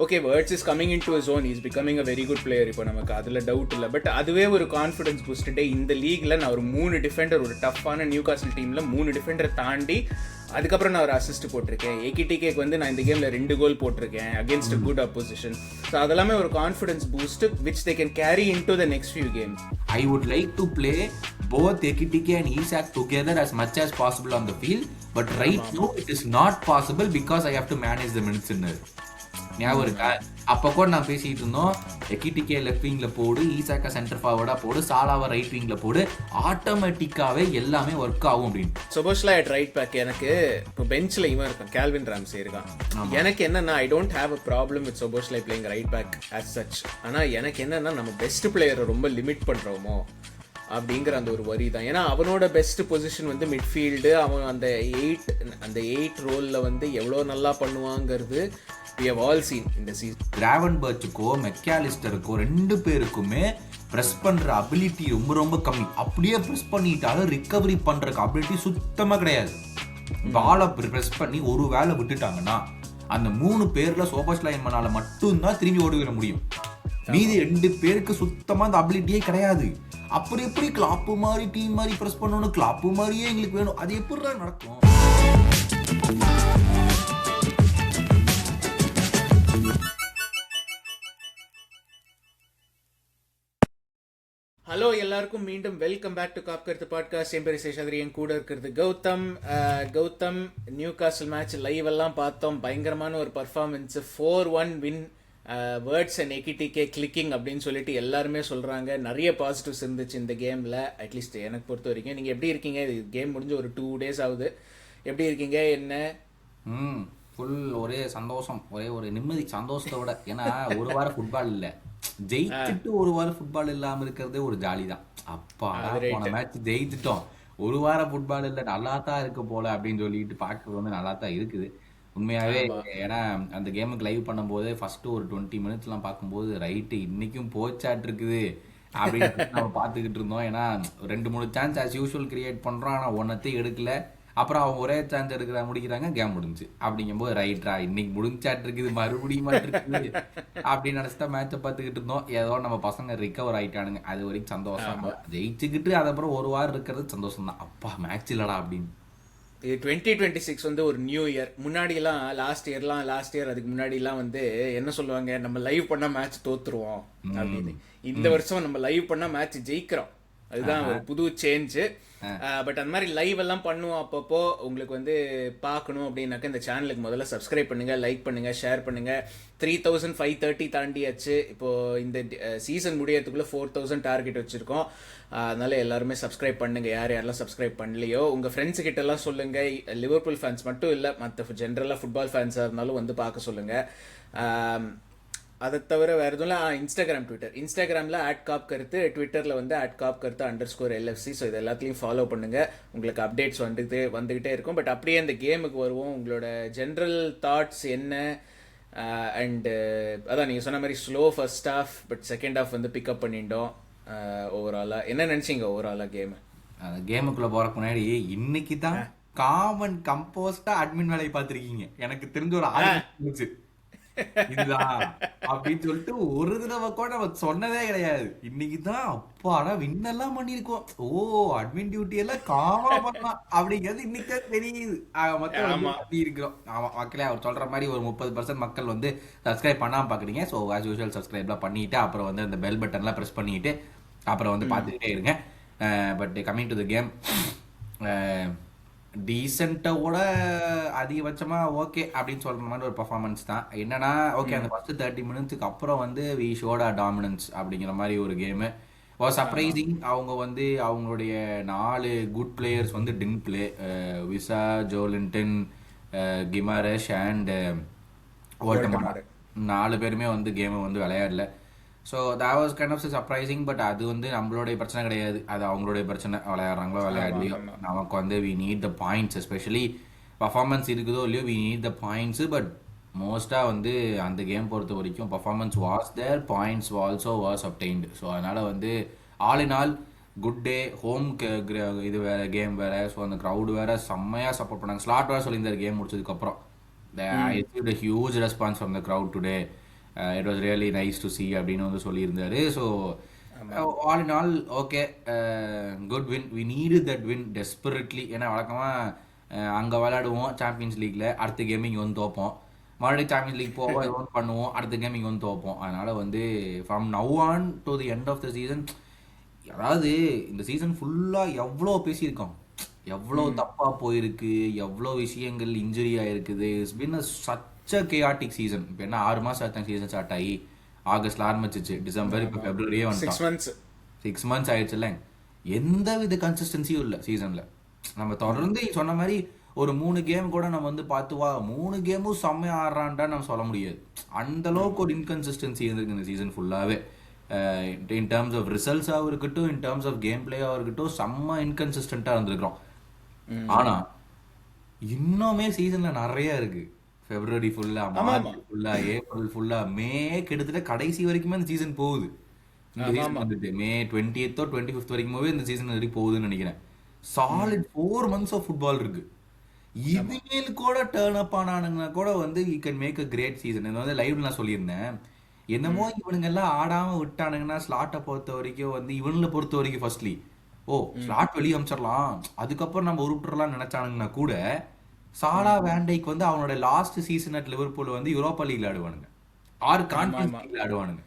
Okay words is coming in to his own, is becoming a very good player. இப்போ நமக்கு அதில் doubt இல்லை. But அதுவே ஒரு கான்ஃபிடன்ஸ் பூஸ்டே. இந்த லீக்ல நான் ஒரு 3 டிஃபெண்டர், ஒரு டஃப்பான நியூகாசல் டீமில் 3 டிஃபெண்டரை தாண்டி அதுக்கப்புறம் நான் ஒரு அசிஸ்ட் போட்டிருக்கேன். எகிட்டிகேக்கு வந்து நான் இந்த கேமில் 2 கோல் போட்டிருக்கேன் against a good opposition. So அதெல்லாமே ஒரு confidence boost which they can carry in to the next few games. I would like to play both Ekitike and Isak together as much as possible on the field, but right now it is not possible because I have to manage the minutes in there. ஞாபகம் இருக்கா? அப்போ கூட நான் பேசிட்டு இருந்தோம், எக்கிட்டிக்கே left விங்ல போடு, ஈசாக்கா centre ஃபார்வர்டா போடு, சாலாவை right விங்ல போடு, ஆட்டோமேட்டிக்காவே எல்லாமே ஒர்க் ஆகும் அப்படின்னு. சோபோஸ்லை அட் ரைட் பேக். எனக்கு இப்போ பெஞ்சில் இவன் இருக்கான், கால்வின் ராம்சே இருக்கான். எனக்கு என்னன்னா I don't have a problem with Szoboszlai playing right back as such. ஆனால் எனக்கு என்னன்னா நம்ம பெஸ்ட் பிளேயரை ரொம்ப லிமிட் பண்ணுறோமோ அப்படிங்கிற அந்த ஒரு வரி தான். ஏன்னா அவனோட பெஸ்ட் பொசிஷன் வந்து மிட்ஃபீல்டு. அவன் அந்த 8 ரோலில் வந்து எவ்வளோ நல்லா பண்ணுவாங்கிறது we have all seen இந்த சீசன். கிராவன்பர்ச்சுக்கோ மெக்காலிஸ்டருக்கோ 2 பேருக்குமே ப்ரெஸ் பண்ற அபிலிட்டி ரொம்ப ரொம்ப கம்மி. அப்படியே ப்ரெஸ் பண்ணிட்டாலும் ரிகவரி பண்றதுக்கு அபிலிட்டி சுத்தமா கிடையாது. பாலை ப்ரெஸ் பண்ணி ஒரு வேலை விட்டுட்டாங்கன்னா அந்த 3 பேர்ல சோபோஸ்லைமனால மட்டும்தான் திரும்பி ஓடி வர முடியும். மீதி 2 பேருக்கு சுத்தமா அந்த அபிலிட்டியே கிடையாது. அப்படி எப்படி கிளாப்பு மாதிரி டீம் மாதிரி ப்ரெஸ் பண்ணணும், கிளாப்பு மாதிரியே எங்களுக்கு வேணும், அது எப்படி நடக்கும்? ஹலோ எல்லாருக்கும் மீண்டும் வெல்கம் பேக் டு காப் கருத்து பாட்காஸ்ட். என் பேர் சேஷாதிரி, என் கூட இருக்கிறது கௌதம். நியூகாசல் மேட்ச் லைவ் எல்லாம் பார்த்தோம். பயங்கரமான ஒரு performance, 4-1 win. Wirtz and Ekitike clicking அப்படின்னு சொல்லிட்டு எல்லாருமே சொல்கிறாங்க. நிறைய பாசிட்டிவ்ஸ் இருந்துச்சு இந்த கேமில், அட்லீஸ்ட் எனக்கு பொறுத்த வரைக்கும். நீங்கள் எப்படி இருக்கீங்க? இது கேம் முடிஞ்சு ஒரு 2 days ஆகுது. எப்படி இருக்கீங்க? என்ன ஃபுல் ஒரே சந்தோஷம், ஒரே ஒரு நிம்மதி, சந்தோஷத்தோட. ஏன்னா ஒரு வாரம் ஃபுட்பால் இல்லை, ஜெயிச்சுட்டு ஒரு வாரம் ஃபுட்பால் இல்லாமல் இருக்கிறதே ஒரு ஜாலி தான். அப்பா போன மேட்ச் ஜெயிச்சுட்டோம், ஒரு வாரம் ஃபுட்பால் இல்லை, நல்லா தான் இருக்கு போல அப்படின்னு சொல்லிட்டு பார்க்கறது வந்து நல்லா தான் இருக்குது உண்மையாவே. ஏன்னா அந்த கேமுக்கு லைவ் பண்ணும்போது ஃபர்ஸ்ட் ஒரு 20 minutesலாம் பார்க்கும்போது ரைட்டு இன்னைக்கும் போச்சாட்டு இருக்குது அப்படின்னு நம்ம பார்த்துக்கிட்டு இருந்தோம். ஏன்னா 2-3 சான்ஸ் ஆஸ் யூஸ்வல் கிரியேட் பண்றோம், ஆனால் ஒன்னத்தையும் எடுக்கல. அப்புறம் அவங்க ஒரே சான்ஸ் எடுக்கிற முடிக்கிறாங்க, கேம் முடிஞ்சு. அப்படிங்கும்போது ரைட்ரா இன்னைக்கு முடிஞ்சாட்டு இருக்குது, மறுபடியும் இருக்குது அப்படின்னு நினைச்சுதான் மேட்சை பார்த்துக்கிட்டு இருந்தோம். ஏதோ நம்ம பசங்க ரிகவர் ஆயிட்டானுங்க, அது வரைக்கும் சந்தோஷம். ஜெயிச்சுக்கிட்டு அதுக்கப்புறம் ஒரு வாரம் இருக்கிறது சந்தோஷம் தான். அப்பா மேட்ச் இல்லடா அப்படின்னு. 2026 வந்து ஒரு நியூ இயர். முன்னாடிலாம் லாஸ்ட் இயர் அதுக்கு முன்னாடிலாம் வந்து என்ன சொல்லுவாங்க, நம்ம லைவ் பண்ண மேட்ச் தோத்துருவோம் அப்படின்னு. இந்த வருஷம் நம்ம லைவ் பண்ண மேட்ச் ஜெயிக்கிறோம், அதுதான் ஒரு புது சேஞ்சு. பட் அந்த மாதிரி லைவ் எல்லாம் பண்ணுவோம் அப்பப்போ. உங்களுக்கு வந்து பார்க்கணும் அப்படின்னாக்க இந்த சேனலுக்கு முதல்ல சப்ஸ்கிரைப் பண்ணுங்க, லைக் பண்ணுங்க, ஷேர் பண்ணுங்க. 3530 தாண்டியாச்சு. இப்போ இந்த சீசன் முடியறதுக்குள்ள 4000 டார்கெட் வச்சிருக்கோம். அதனால எல்லாருமே சப்ஸ்கிரைப் பண்ணுங்க. யாரெல்லாம் சப்ஸ்கிரைப் பண்ணலையோ உங்க ஃப்ரெண்ட்ஸ் கிட்ட எல்லாம் சொல்லுங்க. லிவர்பூல் ஃபேன்ஸ் மட்டும் இல்லை, மற்ற ஜென்ரலாக ஃபுட்பால் ஃபேன்ஸாக இருந்தாலும் வந்து பார்க்க சொல்லுங்க. அதை தவிர வேறு எதுவும் இல்லை. இன்ஸ்டாகிராமில் @KOP கருத்து, ட்விட்டரில் வந்து @KOP கருத்து _LFC. ஸோ இது எல்லாத்தையும் ஃபாலோ பண்ணுங்கள், உங்களுக்கு அப்டேட்ஸ் வந்துக்கிட்டே இருக்கும். பட் அப்படியே இந்த கேமுக்கு வருவோம். உங்களோட ஜென்ரல் தாட்ஸ் என்ன? அண்டு அதான் நீங்கள் சொன்ன மாதிரி slow first half, but second half வந்து பிக்கப் பண்ணிட்டோம். ஓவராலாக என்ன நினச்சிங்க? ஓவராலாக கேமுக்குள்ளே போகிறக்கு முன்னாடி இன்னைக்கு தான் காமன் கம்போஸ்டாக அட்மின் வேலையை பார்த்துருக்கீங்க. எனக்கு தெரிஞ்ச ஒரு ஆரம்பிச்சு இதுதான் அப்படின்னு சொல்லிட்டு ஒரு தடவை கூட நம்ம சொன்னதே கிடையாது. இன்னைக்குதான் அப்பாடா வின்னெல்லாம் பண்ணிருக்கோம், ஓ அட்மின் டியூட்டி எல்லாம் காமனா பண்ணலாம் அப்படிங்கிறது இன்னைக்கு தெரியுது. மக்கள் இருக்கிறோம். ஆமா மக்களே, அவர் சொல்ற மாதிரி ஒரு 30% மக்கள் வந்து சப்ஸ்கிரைப் பண்ணாம பாக்குறீங்க. ஸோ ஆஸ் யூஸ்வல் சப்ஸ்கிரைப்லாம் பண்ணிட்டு அப்புறம் வந்து அந்த பெல் பட்டன்லாம் ப்ரெஸ் பண்ணிட்டு அப்புறம் வந்து பார்த்துக்கிட்டே இருங்க. But coming to the game, டீசென்ட்டோட அதிகபட்சமாக ஓகே அப்படின்னு சொல்கிற மாதிரி ஒரு பர்ஃபார்மன்ஸ் தான். என்னன்னா ஓகே அந்த ஃபர்ஸ்ட் 30 minutesக்கு அப்புறம் வந்து வி ஷோடா டாமினன்ஸ் அப்படிங்கிற மாதிரி ஒரு கேமு வாஸ் சர்ப்ரைசிங். அவங்க வந்து அவங்களுடைய 4 குட் பிளேயர்ஸ் வந்து didn't play, Wissa, Joelinton, Guimaraes and Woltemade 4 பேருமே வந்து கேமை வந்து விளையாடல. So that was kind of surprising. But அது வந்து நம்மளுடைய பிரச்சனை கிடையாது, அது அவங்களுடைய பிரச்சனை. விளையாடுறாங்களோ விளையாடலையோ, நமக்கு வந்து we need the points, especially performance இருக்குதோ இல்லையோ we need the points. But மோஸ்ட்டாக வந்து அந்த கேம் பொறுத்த வரைக்கும் performance was there, points also was obtained. So அதனால் வந்து all in all good day. Home இது வேறு, கேம் வேறு. ஸோ அந்த க்ரௌடு வேறு செம்மையாக சப்போர்ட் பண்ணாங்க. ஸ்லாட் வேறு சொல்லியிருந்தார் கேம் முடிச்சதுக்கப்புறம், I received a huge response from the crowd today. It was really nice to see அப்படின்னு வந்து சொல்லியிருந்தாரு. So all in all okay, good win. We need that win desperately. ஏன்னா வழக்கமாக அங்கே விளையாடுவோம் சாம்பியன்ஸ் லீக்ல, அடுத்த கேம் இங்கே வந்து தோப்போம், மறுபடியும் சாம்பியன்ஸ் லீக் போவோம், எவ்வளோ பண்ணுவோம், அடுத்த கேம் இங்கே வந்து தோப்போம். அதனால வந்து from now on to the end of the season, அதாவது இந்த சீசன் ஃபுல்லாக எவ்வளோ பேசியிருக்கோம், எவ்வளோ தப்பாக போயிருக்கு, எவ்வளோ விஷயங்கள் இன்ஜுரி ஆயிருக்குது. It's been such a chaotic season. இப்போ என்ன 6 மாதம் ஆச்சு சீசன் ஸ்டார்ட் ஆகி, ஆகஸ்ட்ல ஆரம்பிச்சிச்சு, டிசம்பர், இப்போ பிப்ரவரியே வந்துட்டோம், 6 months ஆயிடுச்சுல்ல. எந்த வித கன்சிஸ்டன்சியும் இல்லை சீசன்ல. நம்ம தொடர்ந்து சொன்ன மாதிரி ஒரு 3 கேம் கூட நம்ம வந்து பார்த்துவா 3 கேமும் செம்மையா ஆடுறான்டா நம்ம சொல்ல முடியாது. அந்த அளவுக்கு ஒரு இன்கன்சிஸ்டன்சி இருந்திருக்கு இந்த சீசன் ஃபுல்லாவே. இன் டேர்ம்ஸ் ஆஃப் ரிசல்ட்ஸாகவும் இருக்கட்டும், இன் டேர்ம்ஸ் ஆஃப் கேம் பிளேயாகவும் இருக்கட்டும், செம்ம இன்கன்சிஸ்டண்டா இருந்திருக்கிறோம். ஆனா இன்னுமே சீசன்ல நிறைய இருக்கு. பிப்ரவரி ஃபுல்லா, மார்ச் ஃபுல்லா, ஏப்ரல் ஃபுல்லா, மே கிட்டத்தட்ட கடைசி வரைக்குமே இந்த சீசன் போகுது. இந்த சீசன் வந்துட்டு மே 20th or 25th வரைக்குமே இந்த சீசன் வரைக்கும் போகுதுன்னு நினைக்கிறேன். சாலிட் 4 months ஆஃப் ஃபுட்பால் இருக்கு. இனிமேல் கூட டேர்ன் அப் ஆனானுங்கன்னா கூட வந்து you can make a great season. இது வந்து லைவ்ல நான் சொல்லியிருந்தேன். என்னமோ இவனுங்க எல்லாம் ஆடாம விட்டானுங்கன்னா ஸ்லாட்டை பொறுத்த வரைக்கும் வந்து இவனுங்களை பொறுத்த வரைக்கும் ஃபர்ஸ்ட்லி ஸ்லாட் வெளியே அமைச்சிடலாம், அதுக்கப்புறம் நம்ம உருப்பிடலாம் நினைச்சானுங்கன்னா கூட சாலா வேண்டைக்கு வந்து அவனோட லாஸ்ட் சீசன் அட் லிவர்பூல் வந்து யூரோப்பா லீக்ல ஆடுவானுங்க, ஆறு கான்ஃபரன்ஸ் லீக்ல ஆடுவானுங்க.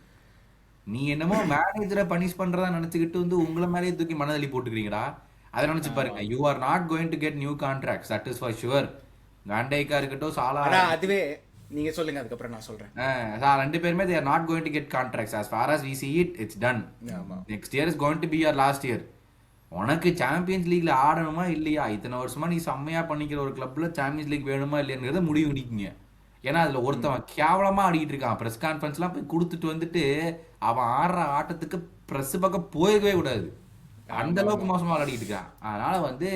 நீ என்னமோ மேனேஜரை பனிஷ் பண்றதா நினைச்சுக்கிட்டு வந்து உங்களை மேலேயே தூக்கி மனதளி போட்டுக்கிறீங்கடா. அதை நினைச்சு பாருங்க. You are not going to get new contracts, that is for sure. வேண்டைக்கா இருக்கட்டும், சாலா, அதுவே நீங்க சொல்லுங்க, அதுக்கப்புறம் நான் சொல்றேன். 2 பேருமே they are not going to get contracts as far as we see it. It's done. Next year is going to be your last year. உனக்கு சாம்பியன்ஸ் லீக்ல ஆடணுமா இல்லையா, இத்தனை வருஷமா நீ செம்மையா பண்ணிக்கிற ஒரு கிளப்ல சாம்பியன்ஸ் லீக் வேணுமா இல்லையாங்கிறத முடிவு பண்ணிக்கீங்க. ஏன்னா அதுல ஒருத்தவன் கேவலமா ஆடிட்டு இருக்கான். பிரஸ் கான்ஃபரன்ஸ் எல்லாம் போய் கொடுத்துட்டு வந்துட்டு அவன் ஆடுற ஆட்டத்துக்கு பிரஸ் பக்கம் போயவே கூடாது, அந்த அளவுக்கு மோசமா ஆடிட்டு இருக்கான். அதனால வந்து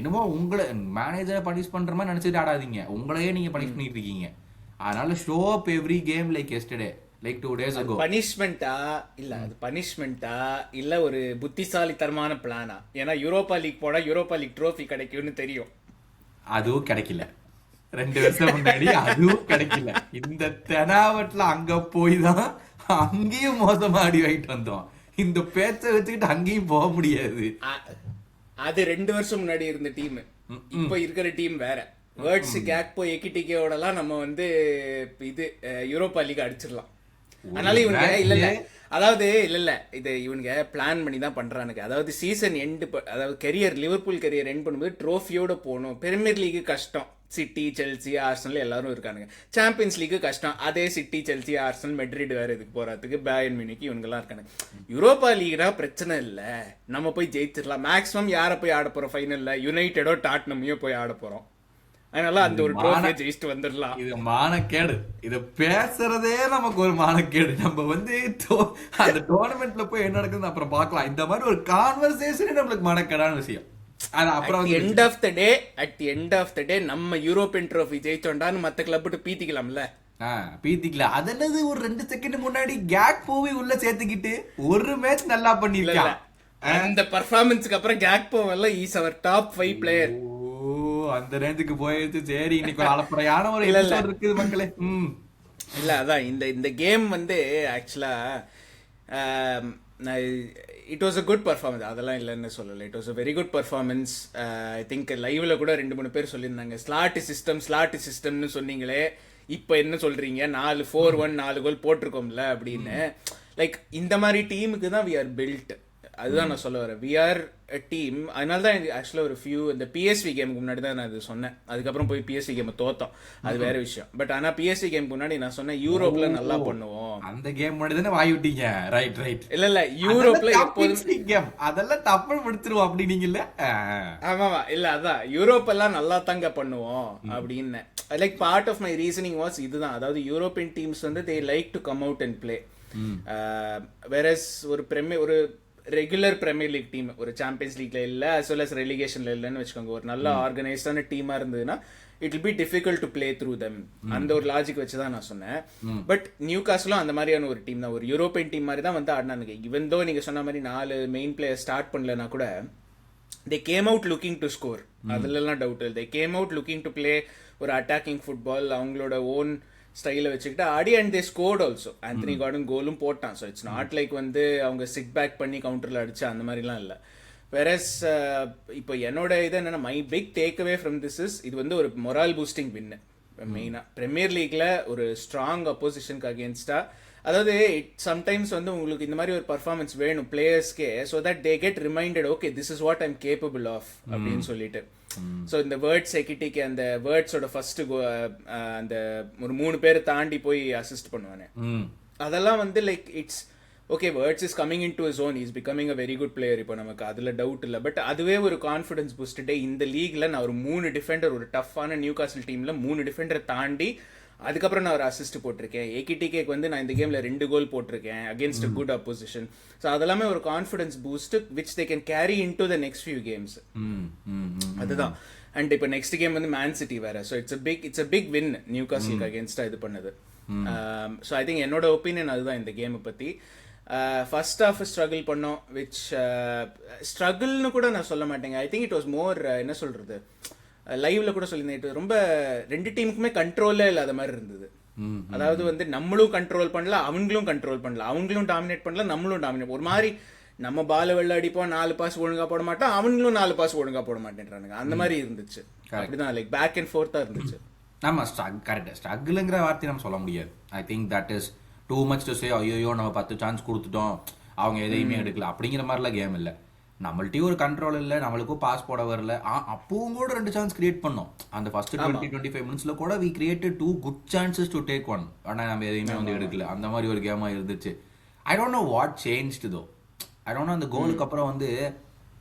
என்னமோ உங்களை மேனேஜரை பனிஷ் பண்ற மாதிரி நினைச்சிட்டு ஆடாதீங்க, உங்களையே நீங்க பனிஷ் பண்ணிட்டு இருக்கீங்க. அதனால show up every game like yesterday, like 2 days ago. பனிஷ்மெண்டா இல்ல, அது பனிஷ்மெண்டா இல்ல ஒரு புத்திசாலித்தனமான பிளானா? ஏன்னா யூரோப்பா லீக் போனா யூரோப்பா லீக் ட்ரோஃபி கிடைக்கும்னு தெரியும், அதுவும் கிடைக்கல. 2 வருஷம் முன்னாடி அதுவும் கிடைக்கல. இந்த தெனாவட்ல அங்க போய் தான் அங்கேயும் மோசமா ஆடி வாங்கிட்டு வந்தோம். இந்த பேச்சை வச்சுக்கிட்டு அங்கேயும் போக முடியாது. அது 2 வருஷம் முன்னாடி இருந்த டீம், இப்ப இருக்கிற டீம் வேற. வேர்ட்ஸ் கேக்போ எக்கிட்டிக்கோடலாம் நம்ம வந்து இது யூரோப்பா லீக் அடிச்சிடலாம். அதனால இவனுங்க இல்ல அதாவது இல்ல இது இவனுங்க பிளான் பண்ணி தான் பண்றானுங்க. அதாவது சீசன் எண்ட், அதாவது கெரியர், லிவர்பூல் கெரியர் எண்ட் பண்ணும்போது ட்ரோஃபியோட போகணும். பிரீமியர் லீக் கஷ்டம், சிட்டி, செல்சி, ஆர்சனல் எல்லாரும் இருக்கானுங்க. சாம்பியன்ஸ் லீக் கஷ்டம், அதே சிட்டி, செல்சி, ஆர்சனல், மெட்ரிட் வேற இதுக்கு போறதுக்கு, பயர்ன் மியூனிக் இவங்கெல்லாம் இருக்கானுங்க. யூரோப்பா லீக்னா பிரச்சனை இல்ல, நம்ம போய் ஜெயிச்சிடலாம். மேக்ஸிமம் யாரை போய் ஆட போறோம் ஃபைனல்ல? யுனைடெடோ டாட்னமையோ போய் ஆட போறோம். அதனால அந்த ஒரு ட்ரோஃபியை ஜெயிச்சிட்டு வந்துடலாம். இது மானக்கேடு, இத பேசுறதே நமக்கு ஒரு மானக்கேடு. நம்ம வந்து அந்த டோர்னமெண்ட்ல போய் என்ன நடக்குதுன்னு அப்புறம் பார்க்கலாம். இந்த மாதிரி ஒரு கான்வர்சேஷனே நம்மளுக்கு மானக்கேடான விஷயம். அது அப்புறம் எண்ட் ஆஃப் த டே நம்ம யூரோப்பியன் ட்ரோஃபி ஜெயிச்சோண்டான்னு மத்த கிளப்ட்டு பீத்திக்கலாம்ல. பீத்திக்கல. அதனது ஒரு 2 செகண்ட் முன்னாடி கேக் போவி உள்ள சேர்த்துக்கிட்டு ஒரு மேட்ச் நல்லா பண்ணிருக்கான். அந்த பெர்ஃபார்மன்ஸ்க்கு அப்புறம் கேக் போவெல்லாம் இஸ் அவர் டாப் 5 பிளேயர். அந்த ரேஞ்சுக்கு போயிடுச்சு. சரி, இன்னைக்கு ஒரு அலப்பறையான ஒரு எபிசோட் இருக்குது மக்களே. இல்ல அதான் இந்த கேம் வந்து ஆக்சுவலா it was a good performance, அதெல்லாம் இல்லைன்னு சொல்லலை. It was a very good performance. I think லைவ்ல கூட 2-3 பேர் சொல்லியிருந்தாங்க ஸ்லாட் சிஸ்டம்னு சொன்னீங்களே, இப்போ என்ன சொல்றீங்க 4-4-1 4 கோல் போட்டிருக்கோம்ல அப்படின்னு. லைக் இந்த மாதிரி டீமுக்கு தான் வி ஆர் பில்ட். அதுதான் நான் சொல்ல வரேன், வி ஆர் அ டீம். அதனால தான் ஆக்சுவலாக ஒரு ஃபியூ இந்த பிஎஸ்வி கேமுக்கு முன்னாடி தான் நான் அது சொன்னேன். அதுக்கப்புறம் போய் பிஎஸ்வி கேம் தோத்தோம், அது வேற விஷயம். பட் ஆனா பிஎஸ்வி கேமுக்கு முன்னாடி நான் சொன்னேன் யூரோப்ல நல்லா பண்ணுவோம். அந்த கேம் முன்னாடி தானே வாய் விட்டீங்க. ரைட் இல்ல யூரோப்ல எப்போதும் கேம் அதெல்லாம் டப்பல் முடிச்சிருவோம் அப்படின்னீங்கல்ல. ஆமாவா, இல்ல அதான் யூரோப் எல்லாம் நல்லா தாங்க பண்ணுவோம் அப்படின்னு. Like part of my reasoning was இதுதான். அதாவது யூரோப்பியன் டீம்ஸ் வந்து they like to come out and play. Whereas ஒரு ரெகுலர் பிரீமியர் லீக் டீம் ஒரு சாம்பியன்ஸ் லீக்ல இல்ல, அஸ் வெல் அஸ் ரெலிகேஷன்ல இல்லன்னு வச்சுக்கோங்க, ஒரு நல்ல ஆர்கனைஸ்டான டீமா இருந்ததுன்னா it will be difficult to play through them. அந்த ஒரு லாஜிக் வச்சுதான் நான் சொன்னேன். பட் நியூகாஸ்லும் அந்த மாதிரியான ஒரு டீம் தான், ஒரு யூரோப்பியன் டீம் மாதிரி தான் வந்து ஆடினானுங்க. ஈவன் தோ நீங்க சொன்ன மாதிரி 4 மெயின் பிளேயர் ஸ்டார்ட் பண்ணலன்னா கூட they came out looking to score. அதுல எல்லாம் டவுட் இல்லை. they came out looking to play ஒரு அட்டாக்கிங் ஃபுட்பால், அவங்களோட ஓன் ஸ்டைலை வச்சுக்கிட்டு ஆடி and they scored also. Anthony Gordon கோலும் போட்டான். ஸோ இட்ஸ் நாட் லைக் வந்து அவங்க சிட் பேக் பண்ணி கவுண்டரில் அடிச்சு அந்த மாதிரிலாம் இல்லை. வெரஸ் இப்போ என்னோட இது என்னன்னா, my big take away from this is, இது வந்து ஒரு மொரால் பூஸ்டிங் வின்னு. மெயினாக பிரீமியர் லீக்ல ஒரு ஸ்ட்ராங் அப்போசிஷனுக்கு அகேன்ஸ்டா, அதாவது சம்டைம்ஸ் வந்து உங்களுக்கு இந்த மாதிரி ஒரு பர்ஃபார்மன்ஸ் வேணும் பிளேயர்ஸ்க்கே, so that they get reminded okay this is what I'm capable of அப்படின்னு சொல்லிட்டு. ஸோ இந்த வேர்ட்ஸ் எக்கிட்டிக்கு அந்த வேர்ட்ஸோட ஃபர்ஸ்ட் அந்த ஒரு 3 பேரை தாண்டி போய் அசிஸ்ட் பண்ணுவானே, அதெல்லாம் வந்து like it's okay words is coming in to his own, is becoming a very good player. இப்போ நமக்கு அதில் டவுட் இல்லை. பட் அதுவே ஒரு கான்ஃபிடன்ஸ் பூஸ்டே. இந்த லீக்ல நான் ஒரு 3 டிஃபெண்டர், ஒரு டஃப்பான நியூ காசல் டீம்ல 3 டிஃபெண்டரை தாண்டி அதுக்கப்புறம் நான் ஒரு அசிஸ்ட் போட்டிருக்கேன். ஏகிடிகேக்கு வந்து நான் இந்த கேம்ல 2 கோல் போட்டிருக்கேன் அகேன்ஸ்ட் குட் அப்போசிஷன். ஸோ அதெல்லாமே ஒரு confidence boost which they can carry in to the next few games. அதுதான். அண்ட் இப்போ நெக்ஸ்ட் கேம் வந்து மேன் சிட்டி வேற. So it's a big win நியூ காசலுக்கு அகேன்ஸ்டா இது பண்ணது. ஸோ ஐ திங்க் என்னோட ஒப்பீனியன் அதுதான் இந்த கேமை பத்தி. ஃபர்ஸ்ட் ஹாஃப் ஸ்ட்ரகிள் பண்ணோம், விச் ஸ்ட்ரகிள்னு கூட நான் சொல்ல மாட்டேங்க. I think it was more என்ன சொல்றது, லைவ்ல கூட சொல்லியிருந்தேன், ரொம்ப 2 டீமுக்குமே கண்ட்ரோல்லே இல்லாத மாதிரி இருந்தது. அதாவது வந்து நம்மளும் கண்ட்ரோல் பண்ணல, அவங்களும் கண்ட்ரோல் பண்ணல, அவங்களும் டாமினேட் பண்ணல, நம்மளும் டாமினேட். ஒரு மாதிரி நம்ம பால் வெளில அடிப்போம், 4 பாஸ் ஒழுங்கா போட மாட்டோம், அவங்களும் 4 பாஸ் ஒழுங்கா போட மாட்டேன்றானுங்க. அந்த மாதிரி இருந்துச்சு. அப்படிதான் லைக் பேக் அண்ட் ஃபோர்த்தா இருந்துச்சு. நம்ம கரெக்ட் ஸ்ட்ரகிள்ங்கிற வார்த்தை நம்ம சொல்ல முடியாது. ஐ think that is too much to say ஐயோ நம்ம 10 சான்ஸ் கொடுத்துட்டோம் அவங்க எதையுமே எடுக்கல அப்படிங்கிற மாதிரிலாம் கேம் இல்லை. நம்மள்ட்டையும் ஒரு கண்ட்ரோல் இல்லை, நம்மளுக்கும் பாஸ் போட வரல. அப்பவும் கூட 2 சான்ஸ் கிரியேட் பண்ணோம். அந்த ஃபர்ஸ்ட் 20-25 மினிட்ஸ்ல கூட we created 2 good chances to take one. ஆனால் நம்ம எதையுமே வந்து எடுக்கல. அந்த மாதிரி ஒரு கேமா இருந்துச்சு. I don't know what changed though. I don't no அந்த கோலுக்கு அப்புறம் வந்து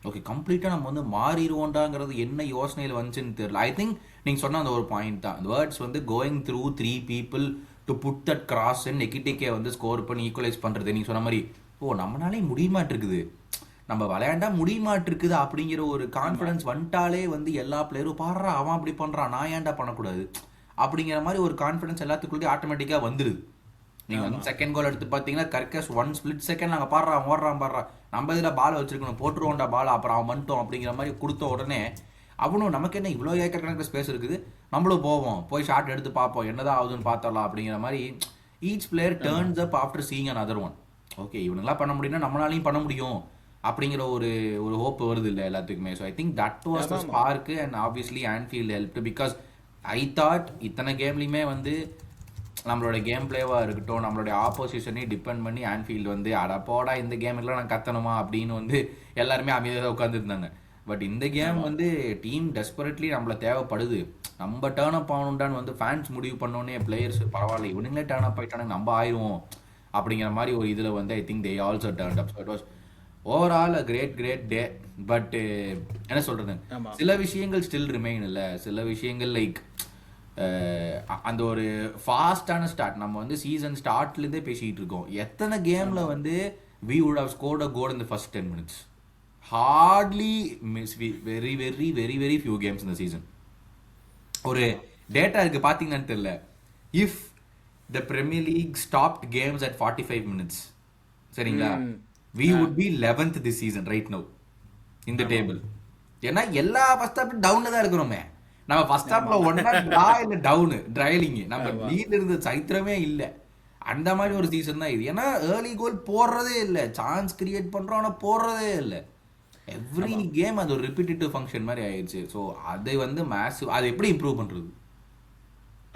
ஓகே கம்ப்ளீட்டா நம்ம வந்து மாறிடுவோண்டாங்கிறது என்ன யோசனையில் வந்துச்சுன்னு தெரியல. ஐ திங்க் நீங்க சொன்ன அந்த ஒரு பாயிண்ட் தான், வேர்ட்ஸ் வந்து going through 3 people to put that cross and Ekitike வந்து ஸ்கோர் பண்ணி ஈக்குவலைஸ் பண்றது. நீங்க சொன்ன மாதிரி நம்மளாலே முடியுமாட்டிருக்குது, நம்ம விளையாண்டா முடியுமாட்டிருக்குது அப்படிங்கிற ஒரு கான்ஃபிடன்ஸ் வந்துட்டாலே வந்து எல்லா பிளேயரும் பாடுறா அவன் அப்படி பண்றான் நான் ஏன்டா பண்ணக்கூடாது அப்படிங்கிற மாதிரி ஒரு கான்ஃபிடன்ஸ் எல்லாத்துக்குள்ளே ஆட்டோமேட்டிக்கா வந்துடுது. நீங்க வந்து செகண்ட் கோல் எடுத்து பாத்தீங்கன்னா கர்கஸ் 1 ஸ்பிளிட் செகண்ட் நாங்க பாடுறான் ஓடுறான் பாடுறான், நம்ம இதுல பால் வச்சிருக்கணும் போட்டுருவோண்டா பால், அப்புறம் அவன் வந்துட்டோம் அப்படிங்கிற மாதிரி கொடுத்த உடனே அவனும் நமக்கு என்ன இவ்வளோ ஏக்கர் கணக்கு ஸ்பேஸ் இருக்குது, நம்மளும் போய் ஷாட் எடுத்து பார்ப்போம் என்னதான் ஆகுதுன்னு பார்த்தரலாம் அப்படிங்கிற மாதிரி each player turns up after seeing another one. Okay இவனுங்களாம் பண்ண முடியும்னா நம்மளாலையும் பண்ண முடியும் அப்படிங்கிற ஒரு ஹோப் வருது இல்லை எல்லாத்துக்குமே. So I think that was the spark and obviously Anfield help because I thought இத்தனை கேம்லையுமே வந்து நம்மளோட கேம் பிளேவா இருக்கட்டும் நம்மளுடைய ஆப்போசிஷனையும் டிபெண்ட் பண்ணி ஆன்ஃபீல்டு வந்து அடப்போடா இந்த கேமுக்குலாம் நான் கத்தணுமா அப்படின்னு வந்து எல்லாருமே அமைதியாக உட்காந்துருந்தாங்க. பட் இந்த கேம் வந்து டீம் டெஸ்பரேட்லி நம்மள தேவைப்படுது, நம்ம டேர்ன் அப் ஆகணும்டான்னு வந்து ஃபேன்ஸ் முடிவு பண்ணோன்னே பிளேயர்ஸ் பரவாயில்ல இவனுங்களே டேர்ன் அப் ஆகிட்டானு நம்ம ஆயிடுவோம் அப்படிங்கிற மாதிரி ஒரு இதில் வந்து I think they also turn up. So it was overall a great day. But என்ன சொல்றது, சில விஷயங்கள் ஸ்டில் ரிமைன் இல்லை, சில விஷயங்கள் லைக் அந்த ஒரு ஃபாஸ்டான ஸ்டார்ட். நம்ம வந்து சீசன் ஸ்டார்ட்லேருந்தே பேசிக்கிட்டு இருக்கோம், எத்தனை கேம்ல வந்து we would have scored a goal in the first 10 minutes. Hardly miss very few games in the season. ஒரு டேட்டா இருக்கு பாத்தீங்கன்னு தெரியல, if the Premier League stopped games at 45 minutes சரிங்களா, we would be 11th this season right now in the table. ஏன்னா எல்லா first half டவுன்ல தான் இருக்கிறோமே, நம்ம ஃபர்ஸ்ட் ஹாஃப்ல ஒன்னா டிரா இல்ல டவுன் ட்ரைலிங், நம்ம லீட்ல இருந்த சரித்திரமே இல்ல. அந்த மாதிரி ஒரு சீசன் தான் இது. ஏன்னா ஏர்லி கோல் போடுறதே இல்ல, சான்ஸ் கிரியேட் பண்றோம் ஆனா போடுறதே இல்ல. எவ்ரி கேம் அது ஒரு ரிப்பீட்டேட்டிவ் ஃபங்க்ஷன் மாதிரி ஆயிடுச்சு. ஸோ அது வந்து மேசிவ். அது எப்படி இம்ப்ரூவ் பண்றது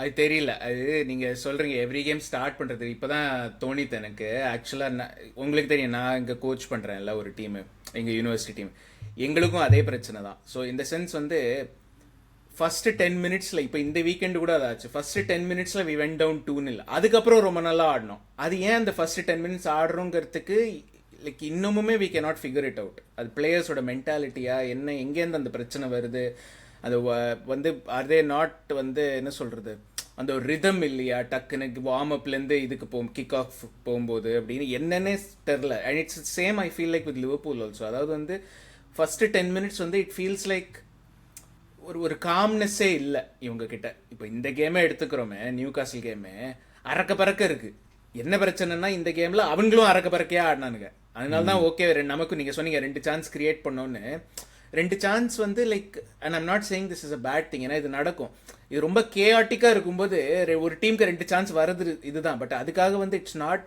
அது தெரியல. அது நீங்க சொல்றீங்க எவ்ரி கேம் ஸ்டார்ட் பண்றது, இப்பதான் தோணித்து எனக்கு. ஆக்சுவலா உங்களுக்கு தெரியும் நான் இங்க கோச் பண்றேன்ல ஒரு டீம், எங்க யூனிவர்சிட்டி டீம், எங்களுக்கும் அதே பிரச்சனை தான். ஸோ இந்த சென்ஸ் வந்து ஃபர்ஸ்ட் 10 மினிட்ஸ்ல இப்போ இந்த வீக்கெண்டு கூட அதாச்சு, ஃபர்ஸ்ட் 10 மினிட்ஸ்ல வி வென்ட் டவுன் 2-0, அதுக்கப்புறம் ரொம்ப நல்லா ஆடணும். அது ஏன் அந்த ஃபர்ஸ்ட் 10 மினிட்ஸ் ஆடுறோங்கிறதுக்கு லைக் இன்னமுமே V can not figure it out. அது பிளேயர்ஸோட மென்டாலிட்டியா என்ன, எங்கேருந்து அந்த பிரச்சனை வருது, அது வந்து ஆர் தே நாட் வந்து என்ன சொல்றது அந்த ஒரு ரிதம் இல்லையா, டக்குன்னு வார்ம் அப்லேருந்து இதுக்கு கிக் ஆஃப் போகும்போது அப்படின்னு என்னன்னே தெரில. And it's same I feel like with Liverpool also. அதாவது வந்து ஃபர்ஸ்ட் 10 மினிட்ஸ் வந்து இட் ஃபீல்ஸ் லைக் ஒரு காம்னஸ்ஸே இல்லை இவங்க கிட்ட. இப்போ இந்த கேமே எடுத்துக்கிறோமே, நியூகாசில் கேமே அறக்க பறக்க இருக்கு. என்ன பிரச்சனைனா இந்த கேம்ல அவங்களும் அறக்க பறக்கையா ஆடினானுங்க. அதனால தான் ஓகே நமக்கு நீங்க சொன்னீங்க 2 சான்ஸ் கிரியேட் பண்ணோன்னு, 2 சான்ஸ் வந்து like and I'm not saying this is a bad thing, ஏன்னா இது நடக்கும். இது ரொம்ப கேஆட்டிக்காக இருக்கும்போது ஒரு டீமுக்கு 2 சான்ஸ் வருது இதுதான். பட் அதுக்காக வந்து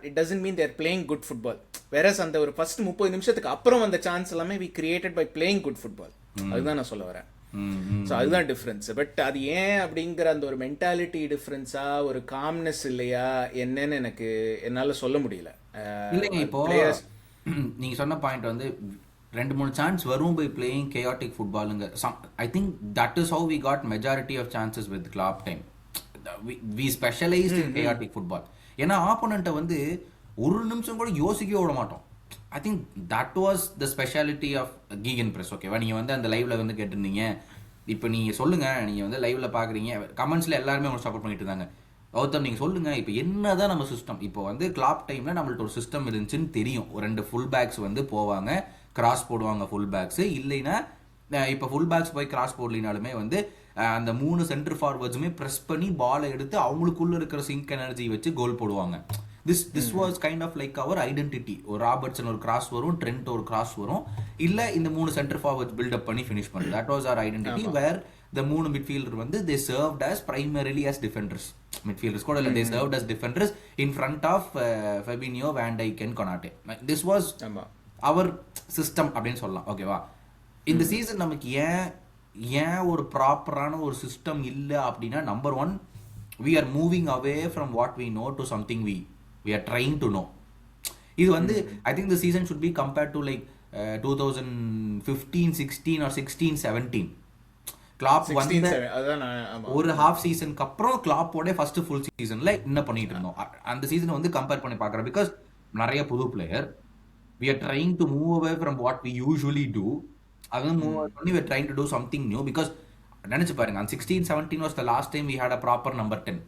it doesn't mean there playing good football. Whereas அந்த ஒரு ஃபர்ஸ்ட் 30 நிமிஷத்துக்கு அப்புறம் வந்த சான்ஸ் எல்லாமே we created by playing good football. அதுதான் நான் சொல்ல வரேன். ஸோ அதுதான் டிஃப்ரென்ஸ். பட் அது ஏன் அப்படிங்கிற அந்த ஒரு மென்டாலிட்டி டிஃப்ரென்ஸா, ஒரு காம்னஸ் இல்லையா என்னன்னு எனக்கு என்னால் சொல்ல முடியல. இல்லைங்க, இப்போ நீங்க சொன்ன பாயிண்ட் வந்து 2-3 சான்ஸ் வரும் பை பிளேயிங் கேஆட்டிக் ஃபுட்பாலுங்க. I think that is how we got majority of chances with Klopp time. We specialised in chaotic football. ஏன்னா ஆப்போனண்ட்டை வந்து ஒரு நிமிஷம் கூட யோசிக்கவே விட மாட்டோம். I think that was the speciality of gegenpress. ஓகேவா, நீங்கள் வந்து அந்த லைவ்ல வந்து கேட்டிருந்தீங்க. இப்போ நீங்கள் சொல்லுங்கள், நீங்கள் வந்து லைவ்ல பார்க்குறீங்க, கமெண்ட்ஸில் எல்லாருமே உங்களுக்கு சப்போர்ட் பண்ணிட்டு இருந்தாங்க. கௌதம் நீங்கள் சொல்லுங்கள், இப்போ என்னதான் நம்ம சிஸ்டம், இப்போ வந்து கிளாப் டைமில் நம்மள்ட்ட ஒரு சிஸ்டம் இருந்துச்சுன்னு தெரியும். 2 ஃபுல் பேக்ஸ் வந்து போவாங்க, கிராஸ் போடுவாங்க ஃபுல் பேக்ஸ். இல்லைன்னா இப்போ ஃபுல் பேக்ஸ் போய் கிராஸ் போடலினாலுமே வந்து அந்த 3 சென்டர் ஃபார்வர்ட்ஸுமே ப்ரெஸ் பண்ணி பாலை எடுத்து அவங்களுக்குள்ள இருக்கிற சிங்க் எனர்ஜி வச்சு கோல் போடுவாங்க. This was kind of like our identity. ஒரு ராபர்ட்சன் ஒரு கிராஸ் வரும், ட்ரெண்ட் ஒரு கிராஸ் வரும், இல்லை இந்த 3 சென்டர் ஃபார்வர்ட்ஸ் பில்டப் பண்ணி ஃபினிஷ் பண்ணுறது. That was our identity. Where the 3 midfielder வந்து they served as primarily as defenders. Midfielders கூட இல்லை, they served as defenders in front of Fabinho, Van Dijk and Konate. This was our system அப்படின்னு சொல்லலாம். ஓகேவா, இந்த season நமக்கு ஏன் ஒரு ப்ராப்பரான ஒரு சிஸ்டம் இல்லை அப்படின்னா, number 1 we are moving away from what we know to something we are trying to know. இது வந்து I think the season should be compared to like 2015-16 or 16-17. Clap வந்து ஒரு ஹாஃப் சீசனுக்கு அப்புறம் கிளாப்போட ஃபர்ஸ்ட் ஃபுல் சீசன்ல என்ன பண்ணிட்டு இருந்தோம் அந்த சீசனை வந்து கம்பேர் பண்ணி பார்க்குறேன். பிகாஸ் நிறைய புது player, we are trying to move away from what we usually do. அது மூவ் பண்ணி we are trying to do something new. because நினைச்சு பாருங்க, அந்த 16-17 was the last time we had a proper number 10.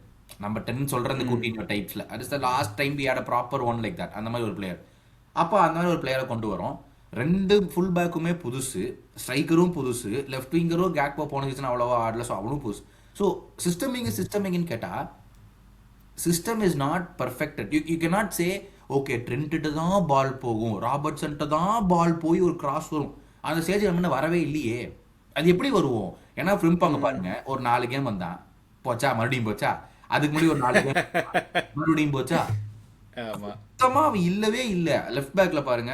Number 10 சொல்ற அந்த கூட்டினோ டைப்ஸ்ல அது is the last time we had a proper one like that. அந்த மாதிரி ஒரு பிளேயர். அப்போ அந்த மாதிரி ஒரு பிளேயரை கொண்டு வரோம். 2 ஃபுல் பேக்குமே புதுசு, ஸ்ட்ரைக்கரும் புதுசு, லெஃப்ட் விங்கரும் கேக்போ போன சீசன் அவ்வளோவா ஆடல, ஸோ அவனும் புதுசு. ஸோ சிஸ்டமிங்னு கேட்டால் system is not perfected. You can not say okay trend தான் பால் போகும், ராபர்ட்சன்ட்டு தான் பால் போய் ஒரு கிராஸ் வரும். அந்த ஸ்டேஜ் நம்ம வரவே இல்லையே. அது எப்படி வருவோம்? ஏன்னா ஃபிலிம்பாங்க பாருங்க, ஒரு 4 கேம் வந்தான் போச்சா, மறுபடியும் போச்சா, அதுக்கு முன்னாடி ஒரு 4 கேம் மறுபடியும் போச்சா, சுத்தமா இல்லவே இல்லை. லெஃப்ட் பேக்ல பாருங்க,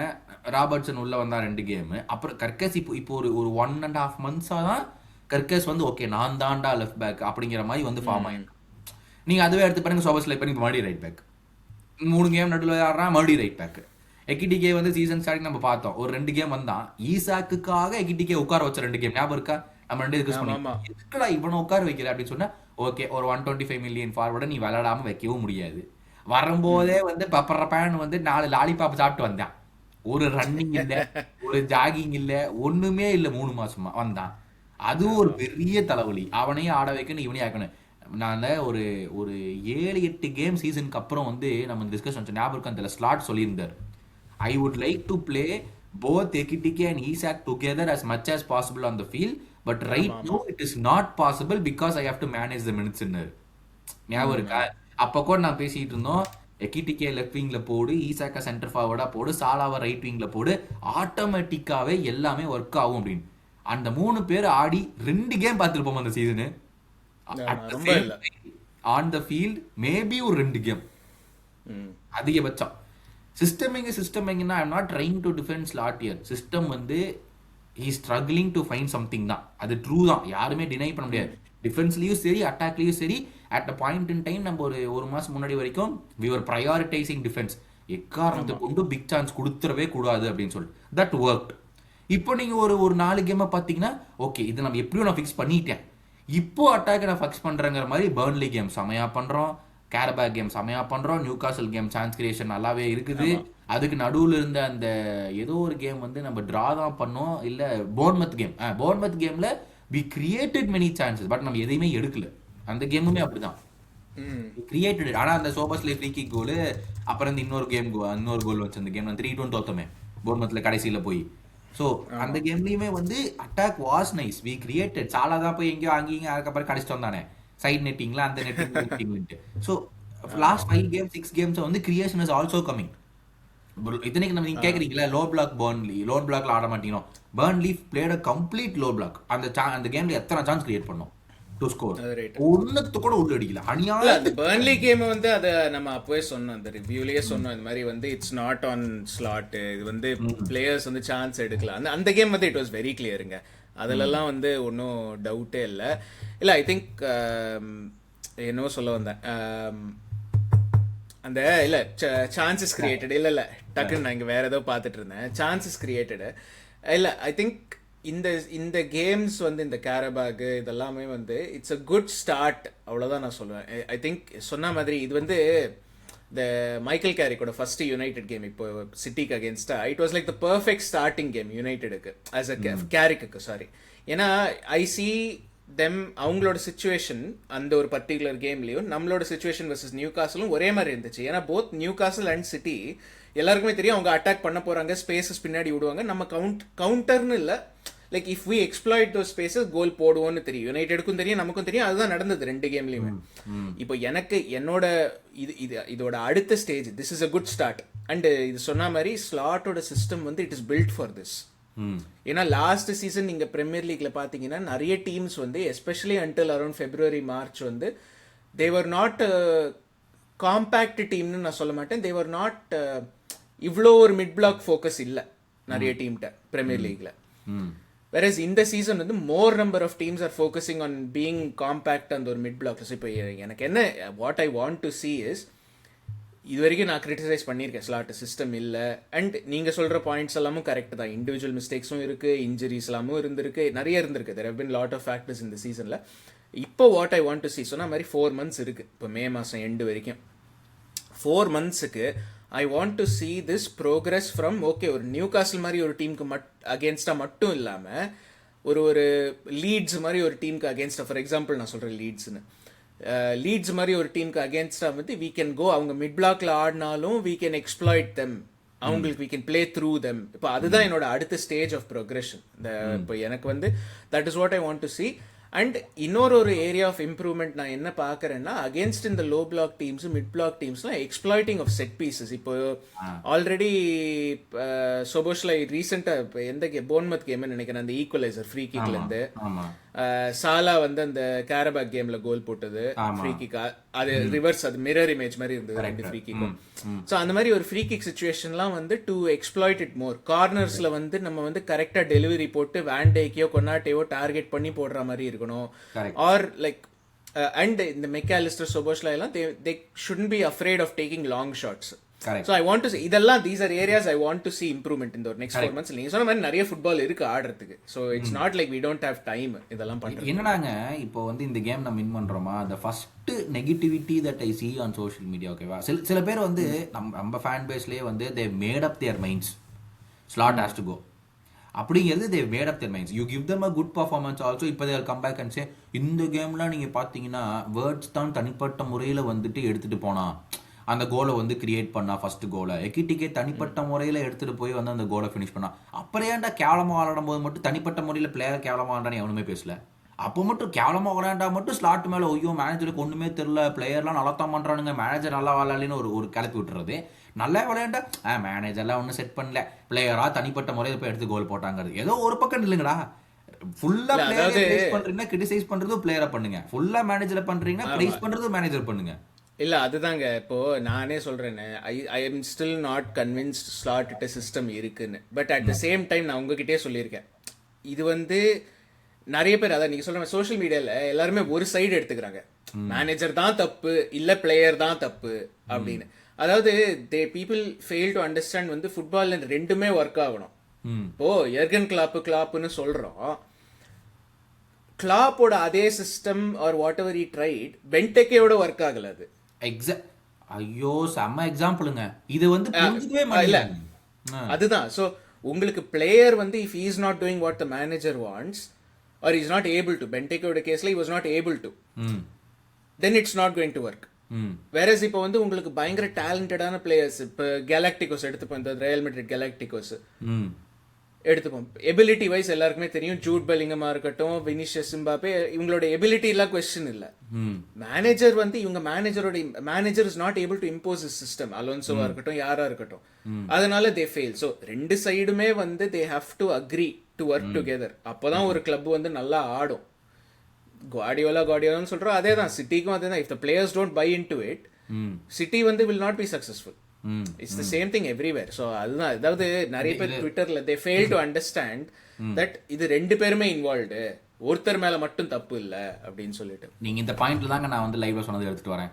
ராபர்ட்சன் உள்ள வந்தா 2 கேம், அப்புறம் கர்கஸ் இப்போ ஒரு 1.5 months தான் கர்கஸ் வந்து ஓகே நான் தான்டா லெஃப்ட் பேக் அப்படிங்கிற மாதிரி வந்து ஃபார்ம் ஆயிடும். நீங்க அதுவே எடுத்து பாருங்க, சோபஸ்ல இப்போ மறுபடியும் ரைட் பேக், 3 கேம் நடுவில் ஆடுறான், மறுபடியும் ரைட் பேக். எக்கிட்டிகே வந்து சீசன் ஸ்டார்டிங் நம்ம பார்த்தோம், ஒரு 2 கேம் வந்தான், ஈசாக்குக்காக எக்கிட்டிகே உட்கார வச்ச 2 கேம் ஞாபகம் இருக்கா? நம்ம 2 டிஸ்கஸ் பண்ணி எதுக்குடா இவனை உட்கார வைக்கிற அப்படின்னு சொன்னா, ஓகே ஒரு 125 million ஃபார்வர்டை நீ விளையாடாம வைக்கவும் முடியாது. வரும்போதே வந்து பப்பற பேன் வந்து 4 லாலிபாப் சாப்பிட்டு வந்தான், ஒரு ரன்னிங் இல்ல, ஒரு ஜாகிங் இல்ல, ஒண்ணுமே இல்ல, 3 மாசமா வந்தான். அதுவும் ஒரு பெரிய தலைவலி. அவனையும் ஆட வைக்கணும், இவனையும் ஆக்கணும். நான் ஒரு 7-8 கேம் சீசனுக்கு அப்புறம் வந்து நம்ம டிஸ்கஷன் ஞாபகம் அந்த ஸ்லாட் சொல்லியிருந்தார், I would like to play both Ekitike and Isak together as much as possible on the field, but right now it is not possible because I have to manage the minutes in there. ஞாபகம் இருக்கா? அப்போ கூட நான் பேசிட்டு இருந்தோம், எக்கிட்டிகே left விங்ல போடு, ஈசாக்கா centre ஃபார்வர்டா போடு, சாலாவை right விங்ல போடு, ஆட்டோமேட்டிக்காவே எல்லாமே ஒர்க் ஆகும் அப்படின்னு. அந்த 3 பேர் ஆடி 2 கேம் பார்த்துருப்போம் அந்த season. On the field maybe ஒரு 2 கேம் அதிகபட்சம். சிஸ்டமிங்னா I M not trying to defend Slot here. System வந்து he struggling to find something தான், அது ட்ரூ தான், யாருமே டினை பண்ண முடியாது. டிஃபென்ஸ்லயும் சரி அட்டாக்லயும் சரி, at a point in time நம்ம ஒரு மாசம் முன்னாடி வரைக்கும் we were prioritizing defense. எக்காரணத்தை கொண்டு பிக் சான்ஸ் கொடுத்துடவே கூடாது அப்படின்னு சொல்லிட்டு தட் ஒர்க்ட். இப்போ நீங்க ஒரு 4 கேமை பார்த்தீங்கன்னா ஓகே இது நம்ம எப்படியும் நான் ஃபிக்ஸ் பண்ணிட்டேன், இப்போ அட்டாக்கை நான் ஃபிக்ஸ் பண்றேங்கிற மாதிரி பர்ன்லி கேம் செமையா பண்றோம், கேரபேக் கேம் செமையா பண்றோம், நியூகாசல் கேம் சான்ஸ் கிரியேஷன் நல்லாவே இருக்குது. அதுக்கு நடுவில் இருந்த அந்த ஏதோ ஒரு கேம் வந்து நம்ம டிரா தான் பண்ணோம், இல்ல போர்ன்மத் கேம்ல we created many chances but நம்ம எதையுமே எடுக்கல. அந்த கேமுமே அப்படிதான் கிரியேட்டட். ஆனா அந்த சோபஸ்ல ஃப்ரீ கிக் கோல், அப்புறம் இன்னொரு கோல் வச்சு அந்த கேம் 3-2 தோத்தமே போர்ன்மத்ல கடைசியில போய். ஸோ அந்த கேம்லயுமே வந்து attack was nice, we created. சாலா தான் போய் எங்கேயோ அங்கேயும் அதுக்கப்புறம் கடிச்சிட்டு வந்தானே சைட் நெட்டிங்ல, அந்த netting. So last 5 game 6 games வந்து கிரியேஷன் இஸ் ஆல்சோ கமிங். இத்தனைக்கு நம்ம நீங்க கேக்குறீங்களா லோ பிளாக் பர்ன்லி லோ பிளாக்ல ஆட மாட்டீங்க. Burnley played complete low block. அந்த கேம்ல எத்தனை சான்ஸ் கிரியேட் பண்ணோம் டு ஸ்கோர், ஒண்ணுத்து கூட உள்ள அடிக்கல. இல்ல அந்த பர்ன்லி கேம் வந்து அத நம்ம அப்பவே சொன்னோம், அந்த ரிவ்யூலயே சொன்னோம், இந்த மாதிரி வந்து இட்ஸ் நாட் ஆன் ஸ்லாட், இது வந்து பிளேயர்ஸ் வந்து சான்ஸ் எடுக்கலாம். அந்த அந்த கேம் வந்து இட் வாஸ் வெரி கிளியருங்க, அதுலலாம் வந்து ஒன்றும் டவுட்டே இல்லை. இல்லை ஐ திங்க் என்னவோ சொல்ல வந்தேன், அந்த இல்லை சான்சஸ் கிரியேட்டட் இல்லை டக்குன்னு நான் இங்கே வேற ஏதோ பார்த்துட்டு இருந்தேன். சான்சஸ் கிரியேட்டடு இல்லை ஐ திங்க் இந்த கேம்ஸ் வந்து இந்த கேரபாகு இதெல்லாமே வந்து இட்ஸ் அ குட் ஸ்டார்ட், அவ்வளோதான் நான் சொல்லுவேன். ஐ திங்க் சொன்ன மாதிரி இது வந்து இந்த மைக்கேல் கேரிக்கோட ஃபர்ஸ்ட் யுனைடெட் கேம் இப்போ சிட்டிக்கு அகேன்ஸ்டா it was like the perfect starting game யுனைடெடுக்கு ஆஸ் அ கேரிக்கு சாரி. ஏன்னா ஐ சி தெம் அவங்களோட சுச்சுவேஷன் அந்த ஒரு பர்டிகுலர் கேம்லையும் நம்மளோட சுச்சுவேஷன் வர்சஸ் நியூகாசலும் ஒரே மாதிரி இருந்துச்சு. ஏன்னா போத் நியூகாசல் அண்ட் சிட்டி எல்லாருக்குமே தெரியும் அவங்க அட்டாக் பண்ண போறாங்க, ஸ்பேசஸ் பின்னாடி விடுவாங்க, நம்ம கவுண்டர்னு இல்லை like if we exploit those spaces goal போடுவோம்னு தெரியும். யுனைடெடுக்கும் தெரியும், நமக்கும் தெரியும், அதுதான் நடந்தது ரெண்டு கேம்லயுமே. இப்போ எனக்கு என்னோட இதோட அடுத்த stage this is a good start. And இது சொன்ன மாதிரி ஸ்லாட்டோட சிஸ்டம் வந்து it is built for this. ஏன்னா லாஸ்ட் சீசன் நீங்க பிரீமியர் லீக்ல பாத்தீங்கன்னா நிறைய டீம்ஸ் வந்து especially until around February March வந்து தேவர் நாட் காம்பேக்ட் டீம்னு நான் சொல்ல மாட்டேன், தேவர் நாட் இவ்வளோ ஒரு மிட் பிளாக் ஃபோக்கஸ் இல்லை நிறைய டீம்கிட்ட பிரீமியர் லீக்ல. whereas இந்த சீசன் வந்து more number of teams are focusing on being compact அந்த ஒரு மிட் பிளாக். இப்போ எனக்கு என்ன what I want to see is, இது வரைக்கும் நான் கிரிட்டிசைஸ் பண்ணியிருக்கேன் ஸ்லாட் சிஸ்டம் இல்லை, அண்ட் நீங்கள் சொல்கிற பாயிண்ட்ஸ் எல்லாமும் கரெக்ட் தான், இண்டிவிஜுவல் மிஸ்டேக்ஸும் இருக்குது, இன்ஜுரிஸ் எல்லாமும் இருந்திருக்கு, நிறைய இருந்திருக்கு, there have been lot of factors இந்த சீசனில். இப்போ what I want to see சொன்ன மாதிரி 4 months இருக்குது, இப்போ மே மாதம் எண்டு வரைக்கும் 4 monthsக்கு I want to see this progress from okay ஒரு நியூகாசல் மாதிரி ஒரு டீமுக்கு அகேன்ஸ்டாக மட்டும் இல்லாமல் ஒரு லீட்ஸ் மாதிரி ஒரு டீமுக்கு அகேன்ஸ்டாக, ஃபார் எக்ஸாம்பிள் நான் சொல்கிறேன் லீட்ஸ் மாதிரி ஒரு டீமுக்கு அகேன்ஸ்டாக வந்து வீ கேன் கோ, அவங்க மிட் பிளாக்ல ஆடினாலும் வீ கேன் எக்ஸ்ப்ளாய்ட் தெம், அவங்களுக்கு we can play through them. இப்போ அதுதான் என்னோட அடுத்த ஸ்டேஜ் ஆஃப் ப்ரோக்ரெஷன். இப்போ எனக்கு வந்து that is what I want to see. And இன்னொரு ஏரியா ஆஃப் இம்ப்ரூவ்மெண்ட் நான் என்ன பார்க்குறேன்னா அகேன்ஸ்ட் இந்த low block teams mid block டீம்ஸ்லாம் எக்ஸ்ப்ளாய்டிங் ஆஃப் செட் பீசஸ். இப்போ ஆல்ரெடி சோபோஸ்ல ரீசெண்டாக இப்போ எந்த போன்மத் கேம்னு நினைக்கிறேன் அந்த ஈக்குவலைசர் ஃப்ரீ கிக்லேருந்து சாலா வந்து அந்த கேரபாக் கேம்ல கோல் போட்டது ஃப்ரீ கிக், அது ரிவர்ஸ், அது மிரர் இமேஜ் மாதிரி இருந்தது ரெண்டு ஃப்ரீ கிக்கும். ஸோ அந்த மாதிரி ஒரு ஃப்ரீ கிக் சுச்சுவேஷன்லாம் வந்து டு எக்ஸ்ப்ளாய்ட் இட் மோர், கார்னர்ஸ்ல வந்து நம்ம வந்து கரெக்டாக டெலிவரி போட்டு வேன் டேக்கையோ கொன்னாட்டேயோ டார்கெட் பண்ணி போடுற மாதிரி இருக்கணும். ஆர் லைக் அண்ட் இந்த மெக்காலிஸ்டர் சோபோஸ்ல எல்லாம் they shouldn't be afraid of taking long shots. So I want to see இதெல்லாம் these are areas I want to see improvement in the next 4 months. நீங்க சொன்ன மாதிரி நிறைய ஃபுட்பால் இருக்கு ஆடுறதுக்கு. So it's not like we don't have time இதெல்லாம் பண்றது. என்னடாங்க இப்போ வந்து இந்த கேம் நம்ம வின் பண்றோமா, the first negativity that I see on social media, ஓகேவா, சில பேர் வந்து நம்ம ஃபேன் பேஸ்லயே வந்து they made up their minds slot has to go அப்படிங்கிறது they made up their minds. You give them a good performance also, இப்போ they will come back and say இந்த கேம்லாம் நீங்க பாத்தீங்கன்னா வேர்ட்ஸ் தான் தனிப்பட்ட முறையில வந்துட்டு எடுத்துட்டு போனா அந்த கோலை வந்து கிரியேட் பண்ணா, ஃபர்ஸ்ட் கோலை எக்கிட்டிக்கே தனிப்பட்ட முறையில் எடுத்துட்டு போய் வந்து அந்த கோலை ஃபினிஷ் பண்ணா. அப்படியேண்டா கேவலமாக விளையாடும் போது மட்டும் தனிப்பட்ட முறையில் பிளேயர் கேவலமாக விளையாண்டான்னு எவனுமே பேசல. அப்போ மட்டும் கேவலமாக விளையாண்டா மட்டும் ஸ்லாட் மேலே ஐயோ மேனேஜருக்கு ஒன்றுமே தெரில, பிளேயர்லாம் நல்லா தான் பண்ணுறானுங்க, மேனேஜர் நல்லா விளையாடலன்னு ஒரு கிளப்பி விட்டுறது. நல்லா விளையாண்டா மேனேஜர்லாம் ஒன்றும் செட் பண்ணல, பிளேயரா தனிப்பட்ட முறையில் போய் எடுத்து கோல் போட்டாங்கிறது ஏதோ ஒரு பக்கம் இல்லைங்கடா. ஃபுல்லா பிளேயர் பண்றீங்கன்னா கிரிட்டிசைஸ் பண்றதும் பிளேயரா பண்ணுங்க, ஃபுல்லா மேனேஜரை பண்றீங்கன்னா பிரைஸ் பண்றதும் மேனேஜர் பண்ணுங்க. இல்லை அதுதாங்க இப்போ நானே சொல்கிறேன்னு I am still not convinced slot இட்ட சிஸ்டம் இருக்குன்னு. But at the same time நான் உங்ககிட்டே சொல்லியிருக்கேன், இது வந்து நிறைய பேர் அதான் நீங்கள் சொல்கிற சோஷியல் மீடியாவில் எல்லாருமே ஒரு சைடு எடுத்துக்கிறாங்க, மேனேஜர் தான் தப்பு இல்லை பிளேயர் தான் தப்பு அப்படின்னு. அதாவது பீப்புள் ஃபெயில் டு அண்டர்ஸ்டாண்ட் வந்து ஃபுட்பாலில் ரெண்டுமே ஒர்க் ஆகணும். இப்போ எர்கன் கிளாப்புன்னு சொல்கிறோம், கிளாப்போட அதே system or whatever he tried பென்டெக்கேயோட ஒர்க் ஆகல. அது ஐயோ செம்ம எக்ஸாம்பிளுங்க, இது வந்து புரிஞ்சுக்கவே மாட்டல. அதுதான் சோ உங்களுக்கு பிளேயர் வந்து if he is not doing what the manager wants or is not able to, பென்டெக்கோட கேஸ்ல he was not able to, then it's not going to work. Whereas இப்போ வந்து உங்களுக்கு பயங்கர டேலண்டடான பிளேயர்ஸ், இப்போ கேலக்டிகோஸ் எடுத்துப்போம், இந்த ரயல் மெட்ரிட் கேலக்டிகோஸ் எடுத்துப்போம். எபிலிட்டி வைஸ் எல்லாருக்குமே தெரியும், ஜூட் பெல்லிங்கமா இருக்கட்டும், வினிஷியஸ் எம்பாப்பே, இவங்களோட எபிலிட்டி எல்லாம் கொஸ்டின் இல்ல. மேனேஜர் வந்து இவங்க manager is not able to impose system, அலோன்சோவா இருக்கட்டும் யாரா இருக்கட்டும், அதனால தே ஃபெயில். ஸோ ரெண்டு சைடுமே வந்து they have to agree to work together. அப்பதான் ஒரு கிளப் வந்து நல்லா ஆடும். குவார்டியோலான்னு சொல்றோம், அதே தான் சிட்டிக்கும் அதே தான். If the players don't buy into it, City வந்து will not be successful. It's the same thing everywhere. So அதுதான், அதாவது நிறைய பேர் ட்விட்டர்ல they fail to understand that இது ரெண்டு பேருமே இன்வால்வ்டு, ஒருத்தர் மேல மட்டும் தப்பு இல்ல அப்படின்னு சொல்லிட்டு. நீங்க இந்த பாயிண்ட்ல தாங்க நான் வந்து லைவ்ல சொன்னது எடுத்துட்டு வரேன்.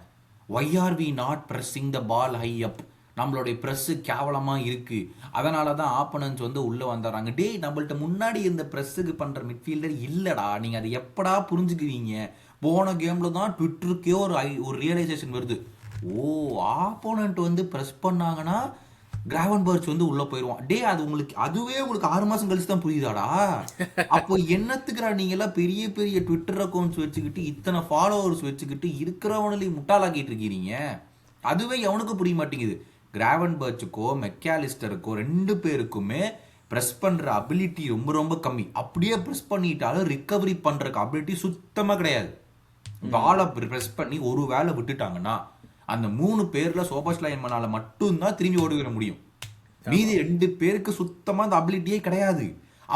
why are we not pressing the ball high up? நம்மளுடைய ப்ரெஸ் கேவலமா இருக்கு, அதனால தான் ஆப்பனன்ஸ் வந்து உள்ள வந்துடுறாங்க. டேய், நம்மள்ட்ட முன்னாடி இந்த ப்ரெஸ்ஸுக்கு பண்ற மிட்ஃபீல்டர் இல்லடா, நீங்க அதை எப்படா புரிஞ்சுக்குவீங்க? போன கேம்ல தான் ட்விட்டருக்கே ஒரு ரியலைசேஷன் வருது. ஓ, ஆப்போனன்ட் வந்து ப்ரெஸ் பண்ணாங்கன்னா கிராவன்பர்ச் வந்து உள்ள போயிடுவான். டே, அது உங்களுக்கு அதுவே உங்களுக்கு 6 மாசம் கழிச்சு தான் புரியுதாடா? அப்போ என்னத்துக்குறா நீங்க எல்லாம் பெரிய பெரிய ட்விட்டர் அக்கௌண்ட்ஸ் வச்சுக்கிட்டு இத்தனை ஃபாலோவர்ஸ் வச்சுக்கிட்டு இருக்கிறவனையும் முட்டாளாக்கிட்டு இருக்கீங்க? அதுவே எவனுக்கும் புரிய மாட்டேங்குது. கிராவன்பர்ச்சுக்கோ மெக்காலிஸ்டருக்கோ 2 பேருக்குமே ப்ரெஸ் பண்ற அபிலிட்டி ரொம்ப ரொம்ப கம்மி. அப்படியே ப்ரெஸ் பண்ணிட்டாலும் ரிகவரி பண்றதுக்கு அபிலிட்டி சுத்தமா கிடையாது. பாலை ப்ரெஸ் பண்ணி ஒரு வேலை விட்டுட்டாங்கன்னா அந்த 3 பேர்ல சோபஸ்லைன்மனால மட்டும்தான் திரும்பி ஓடி வர முடியும். மீதி 2 பேருக்கு சுத்தமா அந்த அபிலிட்டியே கிடையாது.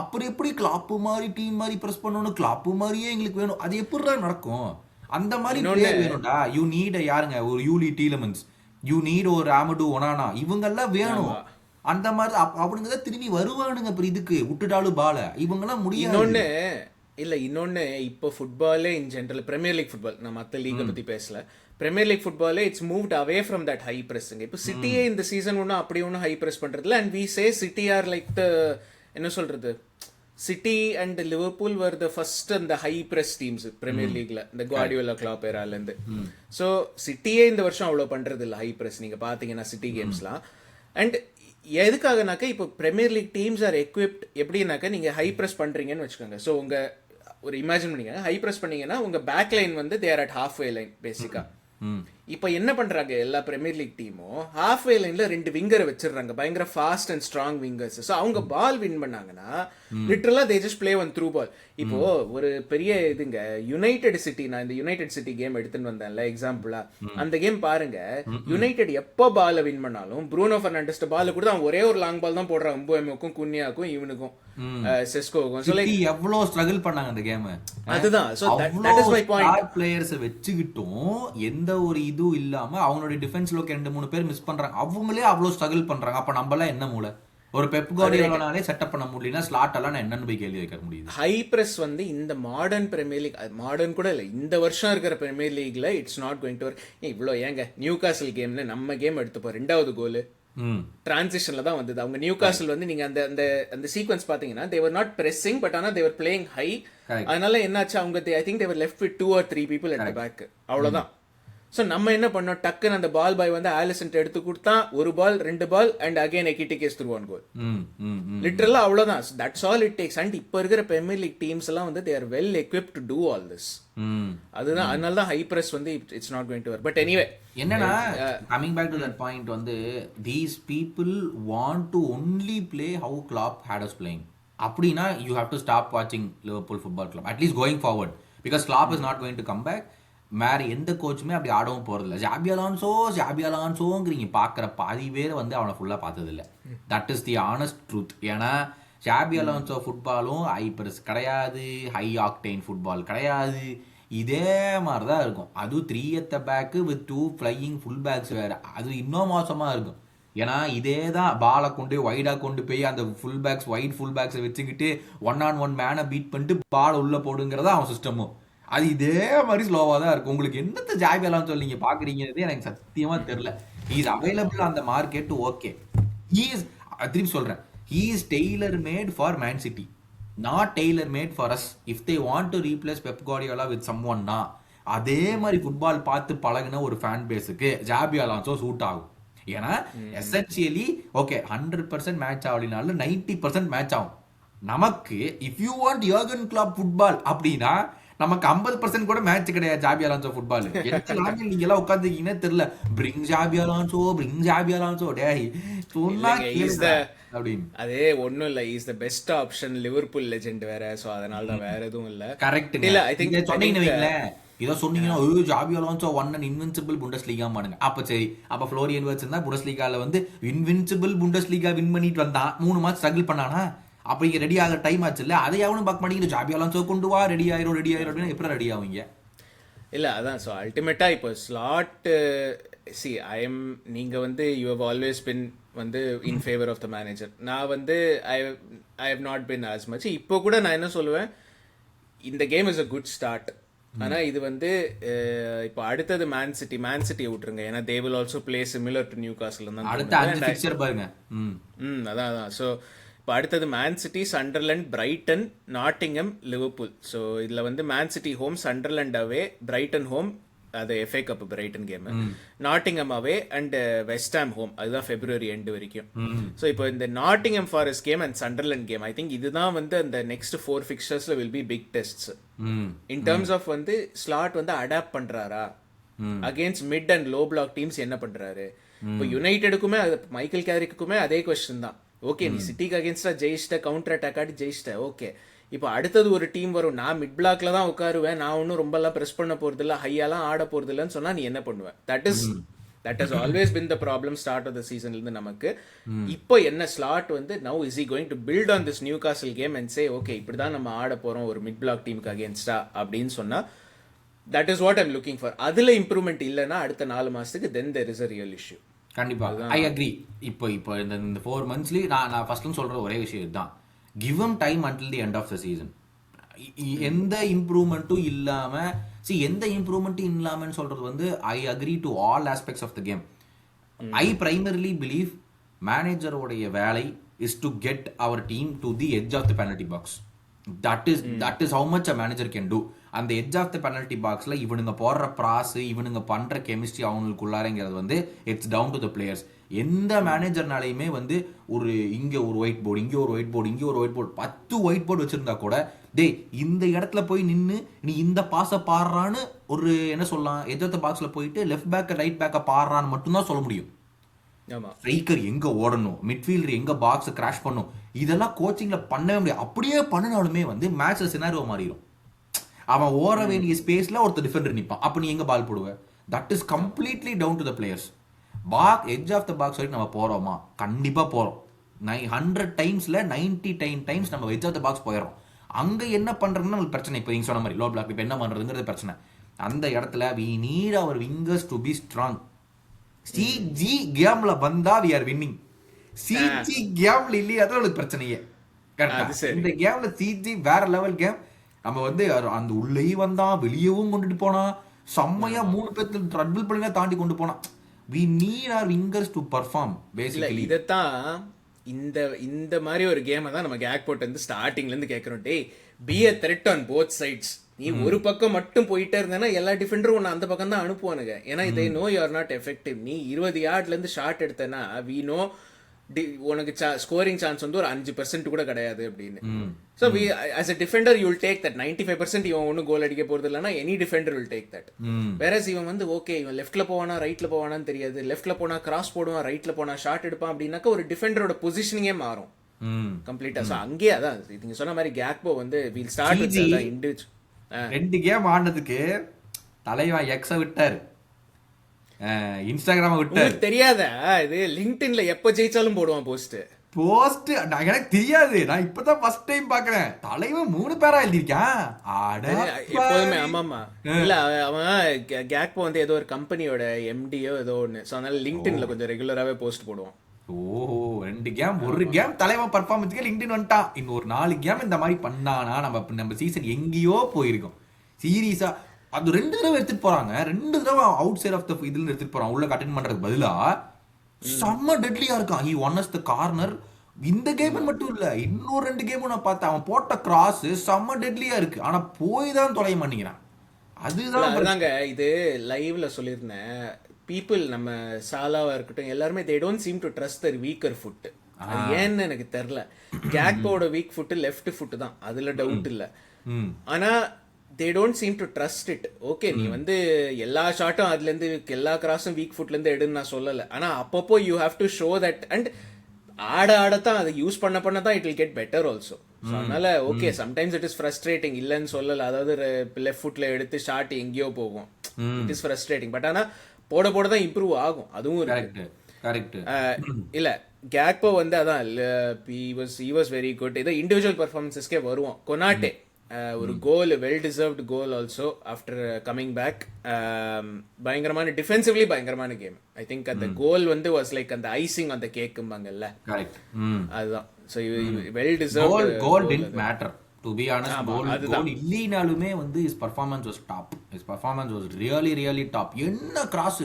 அப்புறம் எப்படி கிளாப்பு மாதிரி டீம் மாதிரி ப்ரெஸ் பண்ணணும், கிளாப்பு மாதிரியே எங்களுக்கு வேணும், அது எப்படி நடக்கும்? அந்த மாதிரி வேணும்டா. யூ நீட் யாருங்க, ஒரு யூலி டீலமன்ஸ், யூ நீட் ஒரு ராமடு ஒனானா, இவங்க எல்லாம் வேணும். அந்த மாதிரி அவனுங்க தான் திரும்பி வருவானுங்க. அப்புறம் இதுக்கு விட்டுட்டாலும் பால இவங்க எல்லாம் முடியாது. இன்னொன்னு இப்போ ஃபுட்பாலே in general, Premier League football, நான் மற்ற லீகை பத்தி பேசல, பிரீமியர் லீக் ஃபுட்பாலே it's moved away from that high pressing. இப்போ சிட்டியே இந்த சீசன் ஒன்றும் அப்படி ஒன்றும் ஹை பிரஸ் பண்றதுல. And we say City are like the, என்ன சொல்றது, City and Liverpool were the first அந்த ஹை பிரஸ் டீம்ஸ் பிரீமியர் லீக்ல, இந்த குவார்டியோலா கிளாப் ஏரால இருந்து. ஸோ சிட்டியே இந்த வருஷம் அவ்வளோ பண்றது இல்லை ஹை பிரஸ், நீங்க பாத்தீங்கன்னா சிட்டி கேம்ஸ்லாம். அண்ட் எதுக்காகனாக்கா இப்போ premier league teams are equipped எப்படின்னாக்கா, நீங்க ஹை பிரஸ் பண்றீங்கன்னு வச்சுக்கோங்க. ஸோ உங்க ஒரு இமேஜின் பண்ணீங்க, ஹை பிரஸ் பண்ணீங்கன்னா உங்க பேக் லைன் வந்து there at halfway line பேசிக்கா. இப்ப என்ன பண்றாங்க எல்லா பிரீமியர் லீக் டீமும், ஹாஃப் வே லைன்ல 2 விங்கரை வச்சிடுறாங்க, பயங்கர fast and strong wingers. So அவங்க பால் வின் பண்ணாங்கன்னா லிட்டரலா they just play one through ball. இப்போ ஒரு பெரிய இதுங்க யுனைடெட் சிட்டி, நான் இந்த யுனைடெட் சிட்டி கேம் எடுத்துன்னு வந்தேன்ல எக்ஸாம்பிளா, அந்த கேம் பாருங்க, யுனைடெட் எப்போ பால வின் பண்ணாலும் ப்ரூனோ ஃபெர்னாண்டஸ் பால் கூட அவன் ஒரே ஒரு லாங் பால் தான் போடுறான், எம்போக்கும் குன்யாக்கும் இவனுக்கும் செஸ்கோவுக்கும். ஸோ லைக் எவ்வளவு ஸ்ட்ரகிள் பண்ணாங்க அந்த கேம். அதுதான். So that is my point. Players வச்சுக்கிட்டும் எந்த ஒரு இதுவும் இல்லாம அவங்களுடைய டிஃபென்ஸ்ல 2-3 பேர் மிஸ் பண்றாங்க, அவங்களே அவ்வளவு ஸ்ட்ரகிள் பண்றாங்க. அப்ப நம்ம எல்லாம் என்ன மூளை? ஒரு பெப் கார்டியோலானாலே செட்டப் பண்ண முடியலனா ஸ்லாட் எல்லாம் என்னன்னு போய் கேள்வி கேட்க முடியுது. ஹை பிரஸ் வந்து இந்த மாடர்ன் பிரீமியர் லீக், மாடர்ன் கூட இல்ல, இந்த வருஷம் இருக்கிற பிரீமியர் லீக்ல it's not going to work. இவ்வளோ ஏங்க நியூகாசல் கேம்ல நம்ம கேம் எடுத்துப்போம், 2வது கோல் டிரான்சிஷன்ல தான் வந்தது. அவங்க நியூகாசல் வந்து நீங்க அந்த அந்த அந்த சீக்வன்ஸ் பாத்தீங்கன்னா they were not pressing but ஆனா they were playing high. அதனால என்னாச்சு, அவங்க I think they were left with 2 or 3 people at the back, அவ்வளவுதான். ஸோ நம்ம என்ன பண்ணோம், டக்குன்னு அந்த பால் பாய் வந்து ஆலிசன் எடுத்து கொடுத்தா, 1 பால் 2 ball and again எக்கிட்டிகே through 1 goal. லிட்டரலா அவ்வளவுதான். That's all it takes. And இப்போ இருக்கிற பிரீமியர் லீக் டீம்ஸ் எல்லாம் வந்து they are well equipped to do all this. அதுதான், அதனால தான் ஹை பிரஸ் வந்து it's not going to work. But anyway, என்னன்னா coming back to that point வந்து these people want to only play how Klopp had us playing. அப்படினா you have to stop watching Liverpool Football Club at least going forward because Klopp is not going to come back. வேற எந்த கோச்சுமே அப்படி ஆடவும் போறதில்ல. Joby அலான்சோங்கிறீங்க, பார்க்குற பாதி பேர் வந்து அவனை ஃபுல்லாக பார்த்ததில்ல. That is the honest truth. ஏன்னா ஜாபி அலான்சோ ஃபுட்பாலும் ஹை பிரஸ் கிடையாது, ஹை ஆக்டைன் ஃபுட்பால் கிடையாது, இதே மாதிரி தான் இருக்கும். அதுவும் 3 at the back with 2 flying full backs வேற, அது இன்னும் மோசமாக இருக்கும். ஏன்னா இதே தான் பாலை கொண்டு வைடாக கொண்டு போய் அந்த ஃபுல் பேக்ஸ் வைட் ஃபுல் பேக்ஸை வச்சுக்கிட்டு 1-on-1 மேனை பீட் பண்ணிட்டு பால் உள்ள போடுங்கிறதா அவன் சிஸ்டமும். அது இதே மாதிரி ஸ்லோவாக தான் இருக்கும். உங்களுக்கு என்னத்தை ஜாபி அலான்சோ நீங்க பாக்குறீங்கிறது எனக்கு சத்தியமா தெரியல. He is available on the market, okay. He is, திருப்பி சொல்றேன், he is tailor made for Man City, not tailor made for us. If they want to replace Pep Guardiola with சம்ஒன்னா, அதே மாதிரி football பார்த்து பழகின ஒரு ஃபேன் பேஸுக்கு Xabi Alonso suit ஆகும். ஏன்னா எசென்சியலி ஓகே 100% மேட்ச் ஆகலினாலும் 90% மேட்ச் ஆகும். நமக்கு இஃப் யூ வாண்ட் யோகன் கிளாப் ஃபுட்பால் அப்படின்னா நமக்கு 50% கூட மேட்ச் கிடையாது ஜாபி அலான்சோ ஃபுட்பால். எந்த லாங்கில் நீங்க எல்லாம் உட்காந்துருக்கீங்கன்னு தெரியல. பிரிங் ஜாபி அலான்சோ டேய் சொன்னா கேளுங்க அப்படின்னு. அதே ஒண்ணும் இல்ல, is the best option, Liverpool legend வேற, சோ அதனால தான், வேற எதுவும் இல்ல. கரெக்ட் இல்ல ஐ திங்க் சொன்னீங்கன்னு வைங்களேன், ஏதோ சொன்னீங்கன்னா Xabi Alonso won and invincible Bundesliga மானுங்க. அப்ப சரி, அப்ப ஃப்ளோரியன் வர்ட்ஸ் இருந்தா புண்டஸ்லீகால வந்து இன்வின்சிபிள் புண்டஸ்லீகா வின் பண்ணிட்டு வந்தான், 3 மாசம் ஸ்ட்ரகிள் பண்ணானா, அப்ப இங்க ரெடி ஆகிற டைம் ஆச்சு இல்ல, அதை எவனும் பார்க்க மாட்டேங்குது. ஜாபி அலான்சோ கொண்டு வா, ரெடி ஆயிரும் அப்படின்னு எப்படி ரெடி ஆவீங்க? இல்ல அதான், ஸோ அல்டிமேட்டா இப்போ ஸ்லாட் சி ஐ எம், நீங்க வந்து யூ ஹவ் ஆல்வேஸ் பின் வந்து in favour of the manager. நான் வந்து I have not been as much. இப்போ கூட நான் என்ன சொல்லுவேன், இந்த game is a good start. ஆனா இது வந்து இப்போ அடுத்தது மேன் சிட்டியை விட்டுருங்க, ஏன்னா they will also play similar to Newcastle தான். அதான். ஸோ இப்போ அடுத்தது Man City, Sunderland, Brighton, Nottingham, Liverpool. So இதில் வந்து Man City home, Sunderland away, Brighton home, அது FA Cup Brighton game, Nottingham away and West Ham, home February end வரைக்கும். So இப்போ இந்த Nottingham Forest game and Sunderland game, I think இதுதான் வந்து அந்த next 4 ஃபிக்சர்ஸ்ல will be big tests in terms of வந்து Slot வந்து அடாப்ட் பண்றாரா against mid and low block teams, என்ன பண்றாரு. இப்போ யுனைடெடுக்குமே மைக்கேல் கேரிக்குமே அதே கொஸ்டின் தான். ஓகே, நீ சிட்டிக்கு அகேன்ஸ்டா ஜெயிச்சிட்ட, கவுண்டர் அட்டாக் ஆடி ஜெயிச்சிட்ட, ஓகே, இப்போ அடுத்தது ஒரு டீம் வரும், நான் மிட் பிளாக்ல தான் உட்காருவேன், நான் ஒன்றும் ரொம்பலாம் ப்ரெஸ் பண்ண போறது இல்லை, ஹையாலாம் ஆட போறது இல்லைன்னு சொன்னா நீ என்ன பண்ணுவேன்? That has always been the problem start of the சீசன்ல இருந்து நமக்கு. இப்போ என்ன ஸ்லாட் வந்து now is he going to build on this Newcastle game and say okay இப்படிதான் நம்ம ஆட போறோம் ஒரு மிட் பிளாக் டீமுக்கு அகேன்ஸ்டா அப்படின்னு சொன்னா, that is what I'm looking for. அதுல இம்ப்ரூவ்மெண்ட் இல்லைன்னா அடுத்த 4 மாசத்துக்கு then there is a real issue. கண்டிப்பா ஐ அக்ரி. இப்போ இந்த 4 monthsலயே நான் ஃபர்ஸ்ட்ல சொல்ற ஒரே விஷயம் இதுதான், give him time until the end of the season. எந்த இம்ப்ரூவ்மெண்ட்டும் இல்லாம, எந்த இம்ப்ரூவ்மெண்ட்டும் இல்லாமன்னு சொல்றது வந்து I agree to all aspects of the game. I primarily believe மேனேஜரோடைய வேலை is to get our team to the edge of the penalty box. That is how much a manager can do. அந்த edge of the penalty பாக்ஸ்ல இவனுங்க போடுற ப்ராஸ், இவனுங்க பண்ற chemistry அவங்களுக்குள்ளாரங்கிறது வந்து it's down to the players. எந்த மேனேஜர்னாலையுமே வந்து ஒரு இங்க ஒரு ஒயிட் போர்டு, இங்க ஒரு ஒயிட் போர்டு, இங்க ஒரு ஒயிட் போர்டு, 10 ஒயிட் போர்டு வச்சிருந்தா கூட டேய் இந்த இடத்துல போய் நின்று நீ இந்த பாஸை பாடுறான்னு ஒரு என்ன சொல்லலாம், எட்ஜ் ஆஃப் த பாக்ஸ்ல போயிட்டு லெஃப்ட் பேக் ரைட் பேக்கை பாடுறான்னு மட்டும்தான் சொல்ல முடியும். ஸ்ட்ரைக்கர் எங்க ஓடணும், மிட்ஃபீல்டர் எங்க பாக்ஸ் கிராஷ் பண்ணும், இதெல்லாம் கோச்சிங்ல பண்ணவே முடியாது. அப்படியே பண்ணினாலுமே வந்து மேட்ச்ல சினாரியோ மாறிடும். அவன் ஓட வேண்டிய ஸ்பேஸ்ல ஒருத்தர் டிஃபெண்டர் நிற்பான், அப்ப நீ எங்க பால் போடுவ? That is completely down to the players. Edge of the box வரைக்கும் நம்ம போறோமா? கண்டிப்பா போறோம். 100 டைம்ஸ்ல 99 டைம்ஸ் நம்ம எட்ஜ் ஆஃப் த பாக்ஸ் போயிடறோம். அங்க என்ன பண்றதுன்னு நமக்கு பிரச்சனை. இப்போ நீங்க சொன்ன மாதிரி லோ பிளாக் இப்போ என்ன பண்றதுங்கிறது பிரச்சனை. அந்த இடத்துல we need our wingers to be strong. CG கேம்ல வந்தா we are winning. சிஜி கேம்ல இல்லையா தான் உங்களுக்கு பிரச்சனையே. இந்த கேம்ல சிஜி வேற லெவல் கேம். நம்ம வந்து அந்த உள்ளேயும் வந்தான், வெளியவும் கொண்டுட்டு போனா, செம்மையா 3 பேர்த்து ட்ரபிள் பண்ணி தாண்டி கொண்டு போனா. we need our wingers to perform basically. இதத்தான் இந்த மாதிரி ஒரு கேமை தான் நம்ம கேக்போர்ட் வந்து ஸ்டார்டிங்ல இருந்து கேட்கறோம். டேய் B a threat on both sides. நீ ஒரு பக்கம் மட்டும் போயிட்டே இருந்தேன்னா எல்லா டிஃபெண்டரும் உன்னை அந்த பக்கம் தான் அனுப்புவானுங்க. ஏன்னா இதை no you are not effective. நீ 20 யார்ட்ல இருந்து ஷாட் எடுத்தேன்னா வி நோ உனக்கு ஸ்கோரிங் சான்ஸ் வந்து ஒரு 5% கூட கிடையாது அப்படின்னு. So we as a defender you will take that. 95% இவன் ஒன்றும் கோல் அடிக்க போறது இல்லைன்னா any Defender will take that. Whereas இவன் வந்து ஓகே இவன் லெஃப்ட்ல போவானா ரைட்ல போவானான்னு தெரியாது, லெஃப்ட்ல போனா கிராஸ் போடுவான், ரைட்ல போனா ஷாட் எடுப்பான் அப்படின்னாக்கா ஒரு டிஃபெண்டரோட பொசிஷனிங்கே மாறும் கம்ப்ளீட்டா. ஸோ அங்கேயே அதான் நீங்க சொன்ன மாதிரி கேக்போ வந்து will start with individual. 2 game ஆனதுக்கு தலைவன் எக்ஸ விட்டாரு, இன்ஸ்டாகிராம விட்டாரு. தெரியாத இது லிங்க்டின்ல எப்ப ஜெயிச்சாலும் போடுவான் போஸ்ட். எனக்கு தெரியாது, நான் இப்பதான் ஃபர்ஸ்ட் டைம் பாக்குறேன். தலைவன் 3 பேரா எழுதிருக்கான். எப்போதுமே ஆமாமா. இல்ல அவன் கேக்போ வந்து ஏதோ ஒரு கம்பெனியோட எம்டியோ ஏதோ ஒண்ணு. சோ அதனால லிங்க்டின்ல கொஞ்சம் ரெகுலராவே போஸ்ட் போடுவான். ஓஹோ 2 கேம், ஒரு கேம் தலைவன் பர்ஃபார்மன்ஸ்க்கு லிங்க்டின் வந்துட்டான். இன்னொரு 4 கேம் இந்த மாதிரி பண்ணானா நம்ம சீசன் எங்கேயோ போயிருக்கும். சீரியஸா அது 2 தடவை எடுத்துட்டு போறாங்க. 2 தடவை அவுட் சைட் ஆஃப் த இதுல எடுத்துட்டு போறான். உள்ள அட்டெண்ட் பண்றதுக்கு பதிலா செம்ம டெட்லியா இருக்கான். He one the corner. இந்த கேம் மட்டும் இல்ல, இன்னொரு 2 கேமும் நான் பார்த்தேன். அவன் போட்ட கிராஸ் செம்ம டெட்லியா இருக்கு. ஆனா போய் தான் தொலைய மாட்டேங்கிறான். அதுதாங்க இது லைவ்ல சொல்லியிருந்தேன். பீப்புள் நம்ம சாலாவா இருக்கட்டும் எல்லாருமே they don't seem to trust their weaker foot. அது ஏன்னு எனக்கு தெரியல. கேக்போட வீக் ஃபுட் லெஃப்ட் ஃபுட் தான், அதுல டவுட் இல்ல. ஆனா they don't seem to trust it. Okay நீ வந்து எல்லா ஷாட்டும் அதுலேருந்து எல்லா கிராஸும் வீக் ஃபுட்லேருந்து எடுன்னு நான் சொல்லலை, ஆனால் அப்பப்போ you have to show that. And ஆடத்தான் அதை யூஸ் பண்ண தான் it will get better also. So அதனால okay sometimes it is frustrating, இல்லைன்னு சொல்லலை. அதாவது லெஃப்ட் ஃபுட்ல எடுத்து ஷாட் எங்கேயோ போகும், இட் இஸ் ஃப்ரஸ்ட்ரேட்டிங். பட் ஆனால் போட தான் இம்ப்ரூவ் ஆகும், அதுவும் இருக்கு. இல்ல கேக்போ வந்து அதான் he was very good. இது இண்டிவிஜுவல் பெர்ஃபார்மன்ஸஸ்க்கே வருவோம். கொனாட்டே ஒரு கோல், வெல் டிசர்வ்டு கோல் ஆல்சோ ஆஃப்டர் கமிங் பேக். பயங்கரமான டிஃபென்சிவ்லி பயங்கரமான கேம். ஐ திங்க் அந்த கோல் வந்து வாஸ் லைக் அந்த ஐசிங் அந்த கேக்கும்பாங்கல்ல, அதுதான். So well deserved goal didn't matter to be honest. Goal இல்லைனாலுமே வந்து his performance was top. His performance was really really top. என்ன கிராஸ்,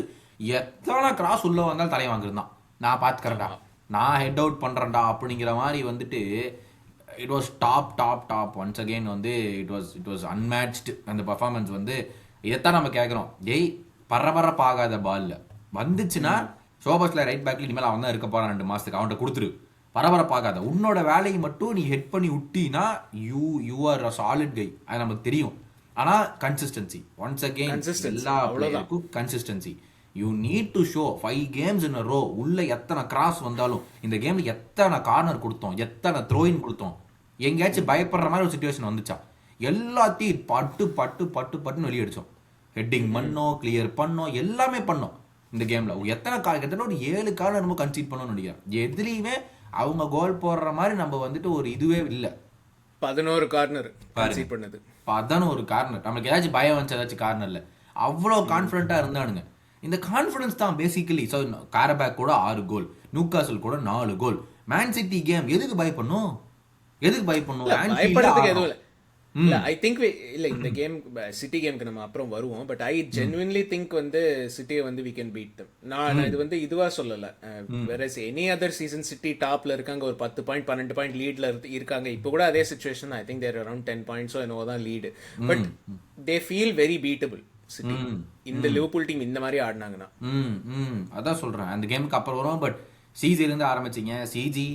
எத்தனை கிராஸ் உள்ள வந்தாலும் தலையை வாங்கிருந்தான், நான் பாத்துக்கிறேன்டா, நான் ஹெட் அவுட் பண்றேன்டா அப்படிங்கிற மாதிரி வந்துட்டு it was top once again வந்து இட் வாஸ் அன்மேட்ச்டு. அந்த பர்ஃபார்மன்ஸ் வந்து இதைத்தான் நம்ம கேட்குறோம். பரபரப்பாகாத பால்ல வந்துச்சுன்னா ஷோபஸ்ல ரைட் பேக்ல இனிமேல் அவன் தான் இருக்க போறான் 2 மாசத்துக்கு, அவன்கிட்ட கொடுத்துரு. பரபரப்பாகாத உன்னோட வேலையை மட்டும் நீ ஹெட் பண்ணி விட்டினா you are a solid guy, அது நமக்கு தெரியும். ஆனா கன்சிஸ்டன்சி, ஒன்ஸ் அகெயின் எல்லா பிளேயருக்கும் consistency. You need to show 5 games in a row. உள்ள எத்தனை கிராஸ் வந்தாலும், இந்த கேம்ல எத்தனை கார்னர் கொடுத்தோம், எத்தனை த்ரோயின் கொடுத்தோம், எங்கேயாச்சும் பயப்படுற மாதிரி ஒரு சுச்சுவேஷன் வந்துச்சா, எல்லாத்தையும் பட்டுன்னு வெளியே அடிச்சோம். ஹெட்டிங் பண்ணோம், கிளியர் பண்ணோம், எல்லாமே பண்ணோம் இந்த கேம்ல. எத்தனை ஒரு 7 கார்னர் நம்ம கன்சீட் பண்ணோம்னு நினைக்கிறேன். எதுலையுமே அவங்க கோல் போடுற மாதிரி நம்ம வந்துட்டு ஒரு இதுவே இல்லை. 11 கார்னர் கன்சீட் பண்ணது, 11 கார்னர். நமக்கு ஏதாச்சும் பயம் வந்துச்சு, ஏதாச்சும் கார்னர்ல அவ்வளோ கான்ஃபிடென்ட்டா இருந்தானுங்க. இந்த கான்ஃபிடன்ஸ் தான் பேசிக்கலி. ஸோ காரபேக் கூட 6 கோல், நியூகாசல் கூட 4 கோல். மேன் சிட்டி கேம் எதுக்கு பயப்படணும்? பயப்படுறதுக்கு எதுவும் இல்ல. ஐ திங்க் இல்ல இந்த கேம் சிட்டி கேம்க்கு நம்ம அப்புறம் வருவோம். பட் ஐ ஜென்வின்லி திங்க் வந்து சிட்டியை வந்து we can beat them. நான் இது வந்து இதுவா சொல்லல. வேற எனி அதர் சீசன் சிட்டி டாப்ல இருக்காங்க, ஒரு 10 பாயிண்ட் 12 பாயிண்ட் லீட்ல இருக்காங்க. இப்போ கூட அதே situation. I think they're around 10 பாயிண்ட்ஸோ என்னவோ தான் lead. But they feel very beatable. இந்த லிவர்பூல் டீம் இந்த மாதிரி ஆடினாங்கன்னா அதான் சொல்றேன். அந்த கேமுக்கு அப்புறம் வரும். பட் சிஜில இருந்து ஆரம்பிச்சிங்க. சிஜி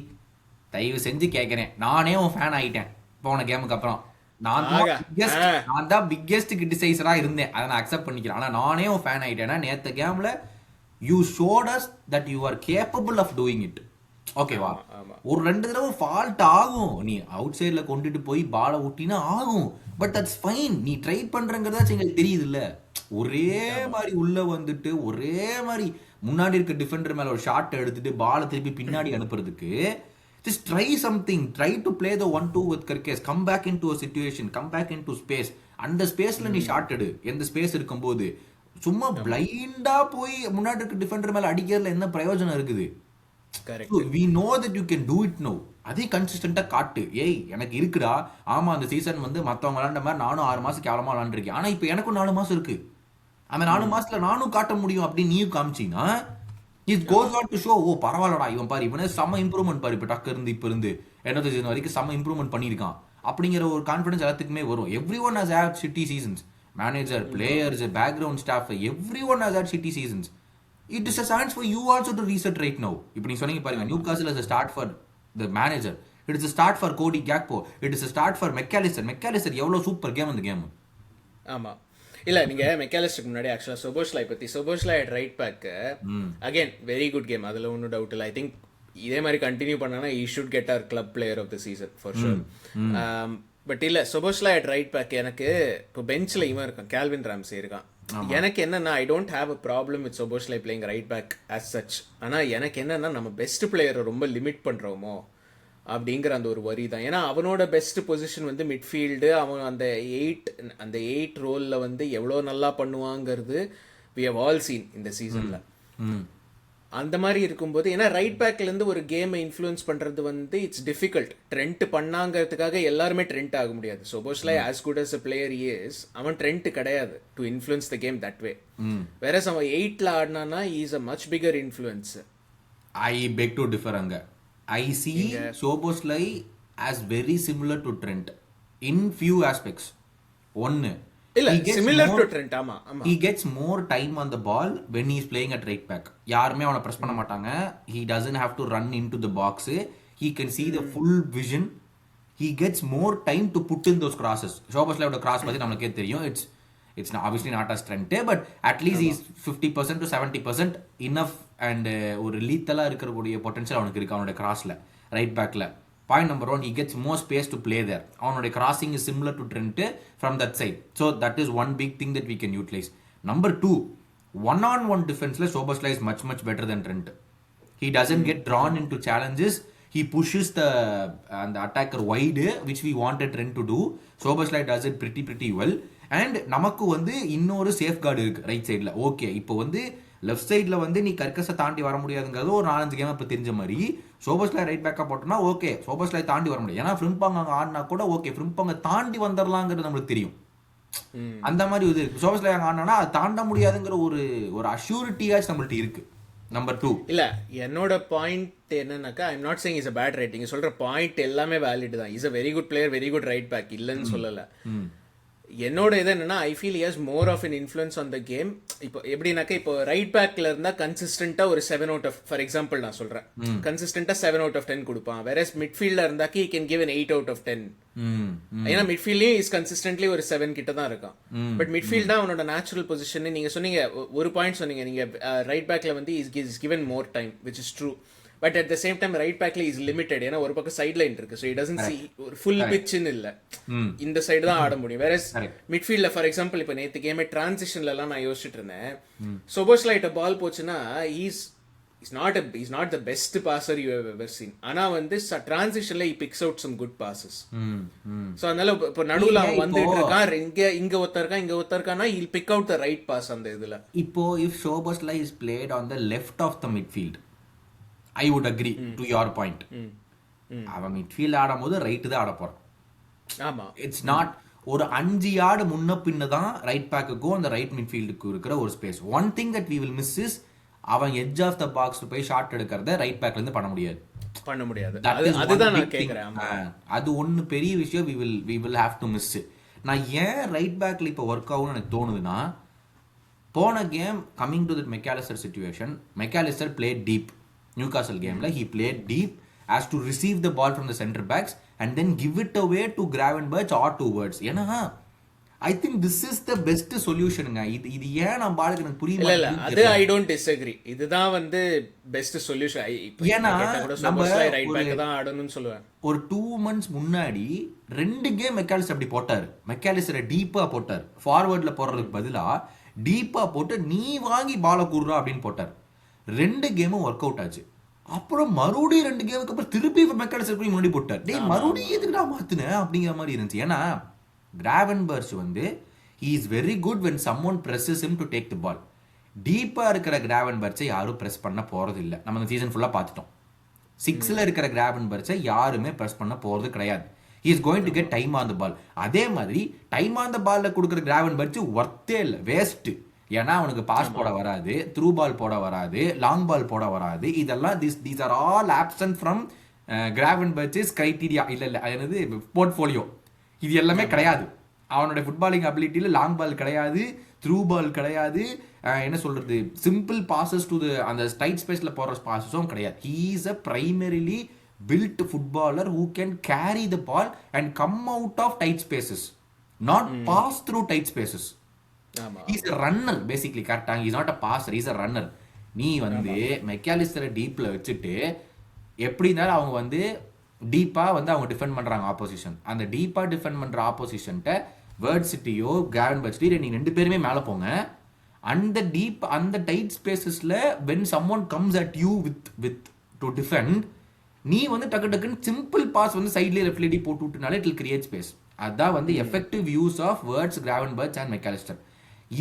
தயவு செஞ்சு கேட்கறேன், நானே உன் ஃபேன் ஆயிட்டேன் போன கேமுக்கு அப்புறம். நான் தான் பிக்கெஸ்ட் கிரிட்டிசைசரா இருந்தேன், அதை நான் அக்செப்ட் பண்ணிக்கிறேன். ஆனா நானே உன் ஃபேன் ஆயிட்டேன்னா நேத்து கேம்ல you showed us that you are capable of doing it. ஓகேவா? ஒரு 2 தடவை ஃபால்ட் ஆகும், நீ அவுட் சைட்ல கொண்டுட்டு போய் பாலை ஊட்டினா ஆகும். But that's fine. நீ ட்ரை பண்றங்கிறதா எங்களுக்கு தெரியுது இல்ல. ஒரே மாதிரி உள்ள வந்துட்டு ஒரே மாதிரி முன்னாடி இருக்க டிஃபெண்டர் மேல ஒரு ஷாட் எடுத்துட்டு பாலை திருப்பி பின்னாடி அனுப்புறதுக்கு just try something. Try to play the 1-2 with Kirkes. Come back into a situation, come back into space. அந்த ஸ்பேஸ்ல நீ ஷாட் எடு. எந்த ஸ்பேஸ் இருக்கும்போது சும்மா பிளைண்டா போய் முன்னாடி இருக்க டிஃபெண்டர் மேல அடிக்கிறதுல என்ன பிரயோஜனம் இருக்குது? Correct. we know that you can do it now. அதே கன்சிஸ்டன்ட்டா காட்டு. ஏய் எனக்கு இருக்குடா. ஆமா அந்த சீசன் வந்து மத்தவங்க விளையாண்ட மாதிரி நானும் 6 மாசம் கேவலமா விளையாண்டுருக்கேன். ஆனா இப்போ எனக்கும் 4 மாசம் இருக்கு. அந்த 4 மாசத்துல நானும் காட்ட முடியும் அப்படின்னு நீயும் காமிச்சின்னா it goes on to show, ஓ பரவாயில்லடா இவன் பாரு, இவனே செம்ம இம்ப்ரூவ்மெண்ட் பாரு, இப்போ டக்கு இருந்து இப்போ இருந்து என்னது சீசன் வரைக்கும் செம்ம இம்ப்ரூவ்மெண்ட் பண்ணியிருக்கான் அப்படிங்கிற ஒரு கான்ஃபிடன்ஸ் எல்லாத்துக்குமே வரும். Everyone has had shitty seasons. Manager, players, background staff, everyone has had shitty seasons. It is a chance for you also to reset right now. இப்போ நீங்க சொன்னீங்க பாருங்க, Newcastle is a start for the manager. It is a start for Cody Gakpo. It is a start for McAllister. McAllister எவ்வளவு super game அந்த கேம். ஆமா. இல்ல நீங்க மெக்காலிஸ்டுக்கு முன்னாடி ஆக்சுவலா சோபோஸ்லாய் பத்தி, Szoboszlai right back again very good game, அதுல ஒன்றும் டவுட் இல்லை. ஐ திங்க் இதே மாதிரி கண்டினியூ பண்ணானா he should get our club player of the season for sure. But இல்ல சோபோஸ்லாய் ரைட் பேக் எனக்கு இப்போ பெஞ்ச்ல இவன் இருக்கான், கேல்வின் ராம்சே இருக்கான். எனக்கு என்னன்னா I don't have a problem with Szoboszlai playing right back as such. ஆனா எனக்கு என்னன்னா நம்ம பெஸ்ட் பிளேயரை ரொம்ப லிமிட் பண்றோமோ அப்படிங்கிற அந்த ஒரு வரி தான். ஏன்னா அவனோட பெஸ்ட் பொசிஷன் வந்து மிட்ஃபீல்டு. அவன் அந்த 8 ரோல்ல வந்து எவ்வளோ நல்லா பண்ணுவாங்கிறது we have all seen இந்த சீசன்ல. அந்த மாதிரி இருக்கும்போது ஏன்னா ரைட் பேக்ல இருந்து ஒரு கேமை இன்ஃப்ளூயன்ஸ் பண்றது வந்து இட்ஸ் டிஃபிகல்ட். ட்ரெண்ட் பண்ணாங்கிறதுக்காக எல்லாருமே ட்ரெண்ட் ஆக முடியாது. Szoboszlai as good as a player is, அவன் ட்ரெண்ட் கிடையாது to influence the game that way. வேற அவன் 8ல ஆடினானா is a much bigger influence. I beg to differ அங்க. I see Szoboszlai as very similar to Trent in few aspects. One, similar to Trent. ஆமா. He gets more time on the ball when he is playing at right back. யாருமே அவனை press பண்ண மாட்டாங்க. He doesn't have to run into the box. He can see the full vision. he gets more time to put in those crosses. Szoboszlaiயோட cross பத்தி நமக்கே தெரியும். It's obviously not as strength, but at least he's 50% to 70% enough and ஒரு லீத்தலா இருக்கக்கூடிய potential அவனுக்கு இருக்கு அவனோட கிராஸ்ல right பேக்ல. Point number 1, he gets more space to play there. அவனோட crossing is similar to Trent from that side. So that is one big thing that we can utilize. Number 2, one-on-one defense-la Szoboszlai is much better than Trent. He doesn't get drawn into challenges. He pushes the attacker wide, which we wanted Trent to do. Szoboszlai does it pretty well. And நமக்கு வந்து இன்னொரு safeguard இருக்கு right சைடில். Okay, இப்போ வந்து left சைடில் வந்து நீ கர்கஸை தாண்டி வர முடியாதுங்கிறது ஒரு 4-5 கேம் இப்போ தெரிஞ்ச மாதிரி சோபோஸ்லாய் ரைட் பேக்கா போட்டோம்னா ஓகே சோபோஸ்லாய் தாண்டி வர முடியாது. ஏன்னா ஃப்ரிம்பாங் அங்கே ஆடினா கூட ஓகே ஃப்ரிம்பாங்க தாண்டி வந்துடலாங்கிறது நம்மளுக்கு தெரியும். அந்த மாதிரி இது இருக்கு. சோபோஸ்லாய் அங்கே ஆடினா அது தாண்ட முடியாதுங்கிற ஒரு அஷ்யூரிட்டியாச்சு நம்மள்ட்ட இருக்கு. நம்பர் 2 இல்ல என்னோட பாயிண்ட் என்னன்னாக்கா I am not saying is a bad rating. சொல்ற பாயிண்ட் எல்லாமே வேலிட் தான். Is a very good player, very good right back, இல்லைன்னு சொல்லல. என்னோட இது என்னன்னா I feel has more of an influence on the game. இப்போ எப்படின்னாக்கா இப்போ ரைட் பேக்ல இருந்தா கன்சிஸ்டன்டா ஒரு 7 out of, ஃபார் எக்ஸாம்பிள் நான் சொல்றேன், கன்சிஸ்டன்டா 7 out of 10 கொடுப்பான். வெரஸ் மிட்ஃபீல்ட்ல இருந்தாக்கி he can give an 8 out of 10. ஏன்னா மிட்ஃபீல்ட்லயும் இஸ் கன்சிஸ்டன்ட்லி ஒரு 7 கிட்ட தான் இருக்கான். பட் மிட்ஃபீல்ட் தான் அவனோட நேச்சுரல் பொசிஷன். நீங்க சொன்னீங்க ஒரு பாயிண்ட் சொன்னீங்க, நீங்க ரைட் பேக்ல வந்து is given more time, which is true. But at the same time right பேக்ல இஸ் லிமிடெட். ஏன்னா ஒரு பக்கம் சைட் லைன் இருக்கு. ஸோ இட் டசன்ட் சி ஒரு ஃபுல் பிட்ச்னு இல்ல, இந்த சைடு தான் ஆட முடியும். வேற மிட்ஃபீல்ட்ல ஃபார் எக்ஸாம்பிள் இப்போ நேற்று கேமே டிரான்சிஷன்ல எல்லாம் நான் யோசிச்சுட்டு இருந்தேன். சோபோஸ்லைட்ட பால் போச்சுன்னா is not the best passer you have ever seen. ஆனா வந்து டிரான்சிஷன்ல he picks out some good passes. So அதனால இப்போ நடுவுல அவன் வந்துட்டு இருக்கான், இங்க ஒருத்தர் இருக்கானா he'll pick out the right pass அந்த இதுல. இப்போ if Szoboszlai is played on the left of the midfield, I would agree to your point. அவன் மிட்ஃபீல்ட் ஆடும்போது ரைட் தான் ஆட போறான். ஆமா, இட்ஸ் நாட் ஒரு 5 யார்டு முன்ன பின்ன தான் ரைட் பேக்குக்கும் அந்த ரைட் மிட்ஃபீல்டுக்கு இருக்கிற ஒரு space. One thing that we will miss is அவன் எட்ஜ் ஆஃப் த பாக்ஸ் போய் ஷாட் எடுக்கிறத ரைட் பேக்ல இருந்து பண்ண முடியாது. அதுதான் நான் கேக்குறேன். அது ஒன்னு பெரிய விஷயம் we will have to miss. நான் ஏன் ரைட் பேக்ல இப்போ ஒர்க் ஆகும்னு எனக்கு தோணுதுன்னா, போன game coming to that Mac Allister situation, Mac Allister play deep. Newcastle gameல he played deep as to receive the ball from the center backs and then give it away to Gravenberch or to Wirtz. ஏன்னா I think this is the best solution. இது ஏன் நான் பாலுக்கு எனக்கு புரியல. இல்ல அது I don't disagree. இதுதான் வந்து பெஸ்ட் சொல்யூஷன். ஏன்னா நம்ம ரைட் பேக் தான் ஆடணும்னு சொல்லுவேன். ஒரு 2 months முன்னாடி 2 கேம் மெக்காலிஸ்டர் அப்படி போட்டாரு. மெக்காலிஸ்டரை டீப்பா போட்டார். ஃபார்வர்ட்ல போடுறதுக்கு பதிலா டீப்பா போட்டு நீ வாங்கி பாலை கூடுறா அப்படின்னு போட்டார். 2 கேமும் ஒர்க் அவுட் ஆச்சு. அப்புறம் மறுபடியும் 2 கேமுக்கு அப்புறம் திருப்பி மெக்காலிஸ்டர் போய் முன்னாடி போட்டார். டேய் மறுபடியும் எதுக்குடா மாத்துன அப்படிங்கிற மாதிரி இருந்துச்சு. ஏன்னா கிராவன்பர்ச் வந்து he is very good when someone presses him to take the ball. டீப்பா இருக்கிற கிராவன்பர்ச்சை யாரும் பிரஸ் பண்ண போறது இல்லை. நம்ம இந்த சீசன் ஃபுல்லா பார்த்துட்டோம். 6ல இருக்கிற கிராவன்பர்ச்சை யாருமே பிரஸ் பண்ண போறது கிடையாது. he is going to get time on the ball. அதே மாதிரி டைம் ஆன் த பால்ல கொடுக்குற கிராவன்பர்ச் ஒர்த்தே இல்லை, வேஸ்ட். ஏன்னா அவனுக்கு பாஸ் போட வராது, த்ரூ பால் போட வராது, லாங் பால் போட வராது. இதெல்லாம் these are all absent from Gravenberch's criteria. இல்ல அது போர்ட்ஃபோலியோ. இது எல்லாமே கிடையாது. அவனோட ஃபுட்பாலிங் அபிலிட்டியில லாங் பால் கிடையாது, த்ரூ பால் கிடையாது, என்ன சொல்றது சிம்பிள் பாசஸ் டு அந்த டைட் ஸ்பேஸ்ல போற பாசஸும் கிடையாது. he is a primarily built footballer who can carry the ball and come out of tight spaces, not pass through tight spaces. He's a runner basically. கரெக்டா, he's not a passer, he's a runner. நீ வந்து மெக்காலிஸ்டரை டீப்ல வச்சுட்டு எப்படி இருந்தாலும் அவங்க வந்து டீப்பா வந்து அவங்க டிஃபெண்ட் பண்றாங்க ஆப்போசிஷன். அந்த டீப்பா டிஃபெண்ட் பண்ற ஆப்போசிஷன்ட்ட வேர்ட்சிட்டியோ கிராவன்பர்ச்டியோ நீங்க 2 பேருமே மேல போங்க. அந்த டீப் அந்த tight ஸ்பேசஸ்ல when someone comes at you with to defend, நீ வந்து டக்குன்னு சிம்பிள் பாஸ் வந்து சைட்ல லெஃப்ட்ல போட்டு விட்டுனாலே it will create space. அதான் வந்து effective use of Wirtz, Gravenberch and Mac Allister.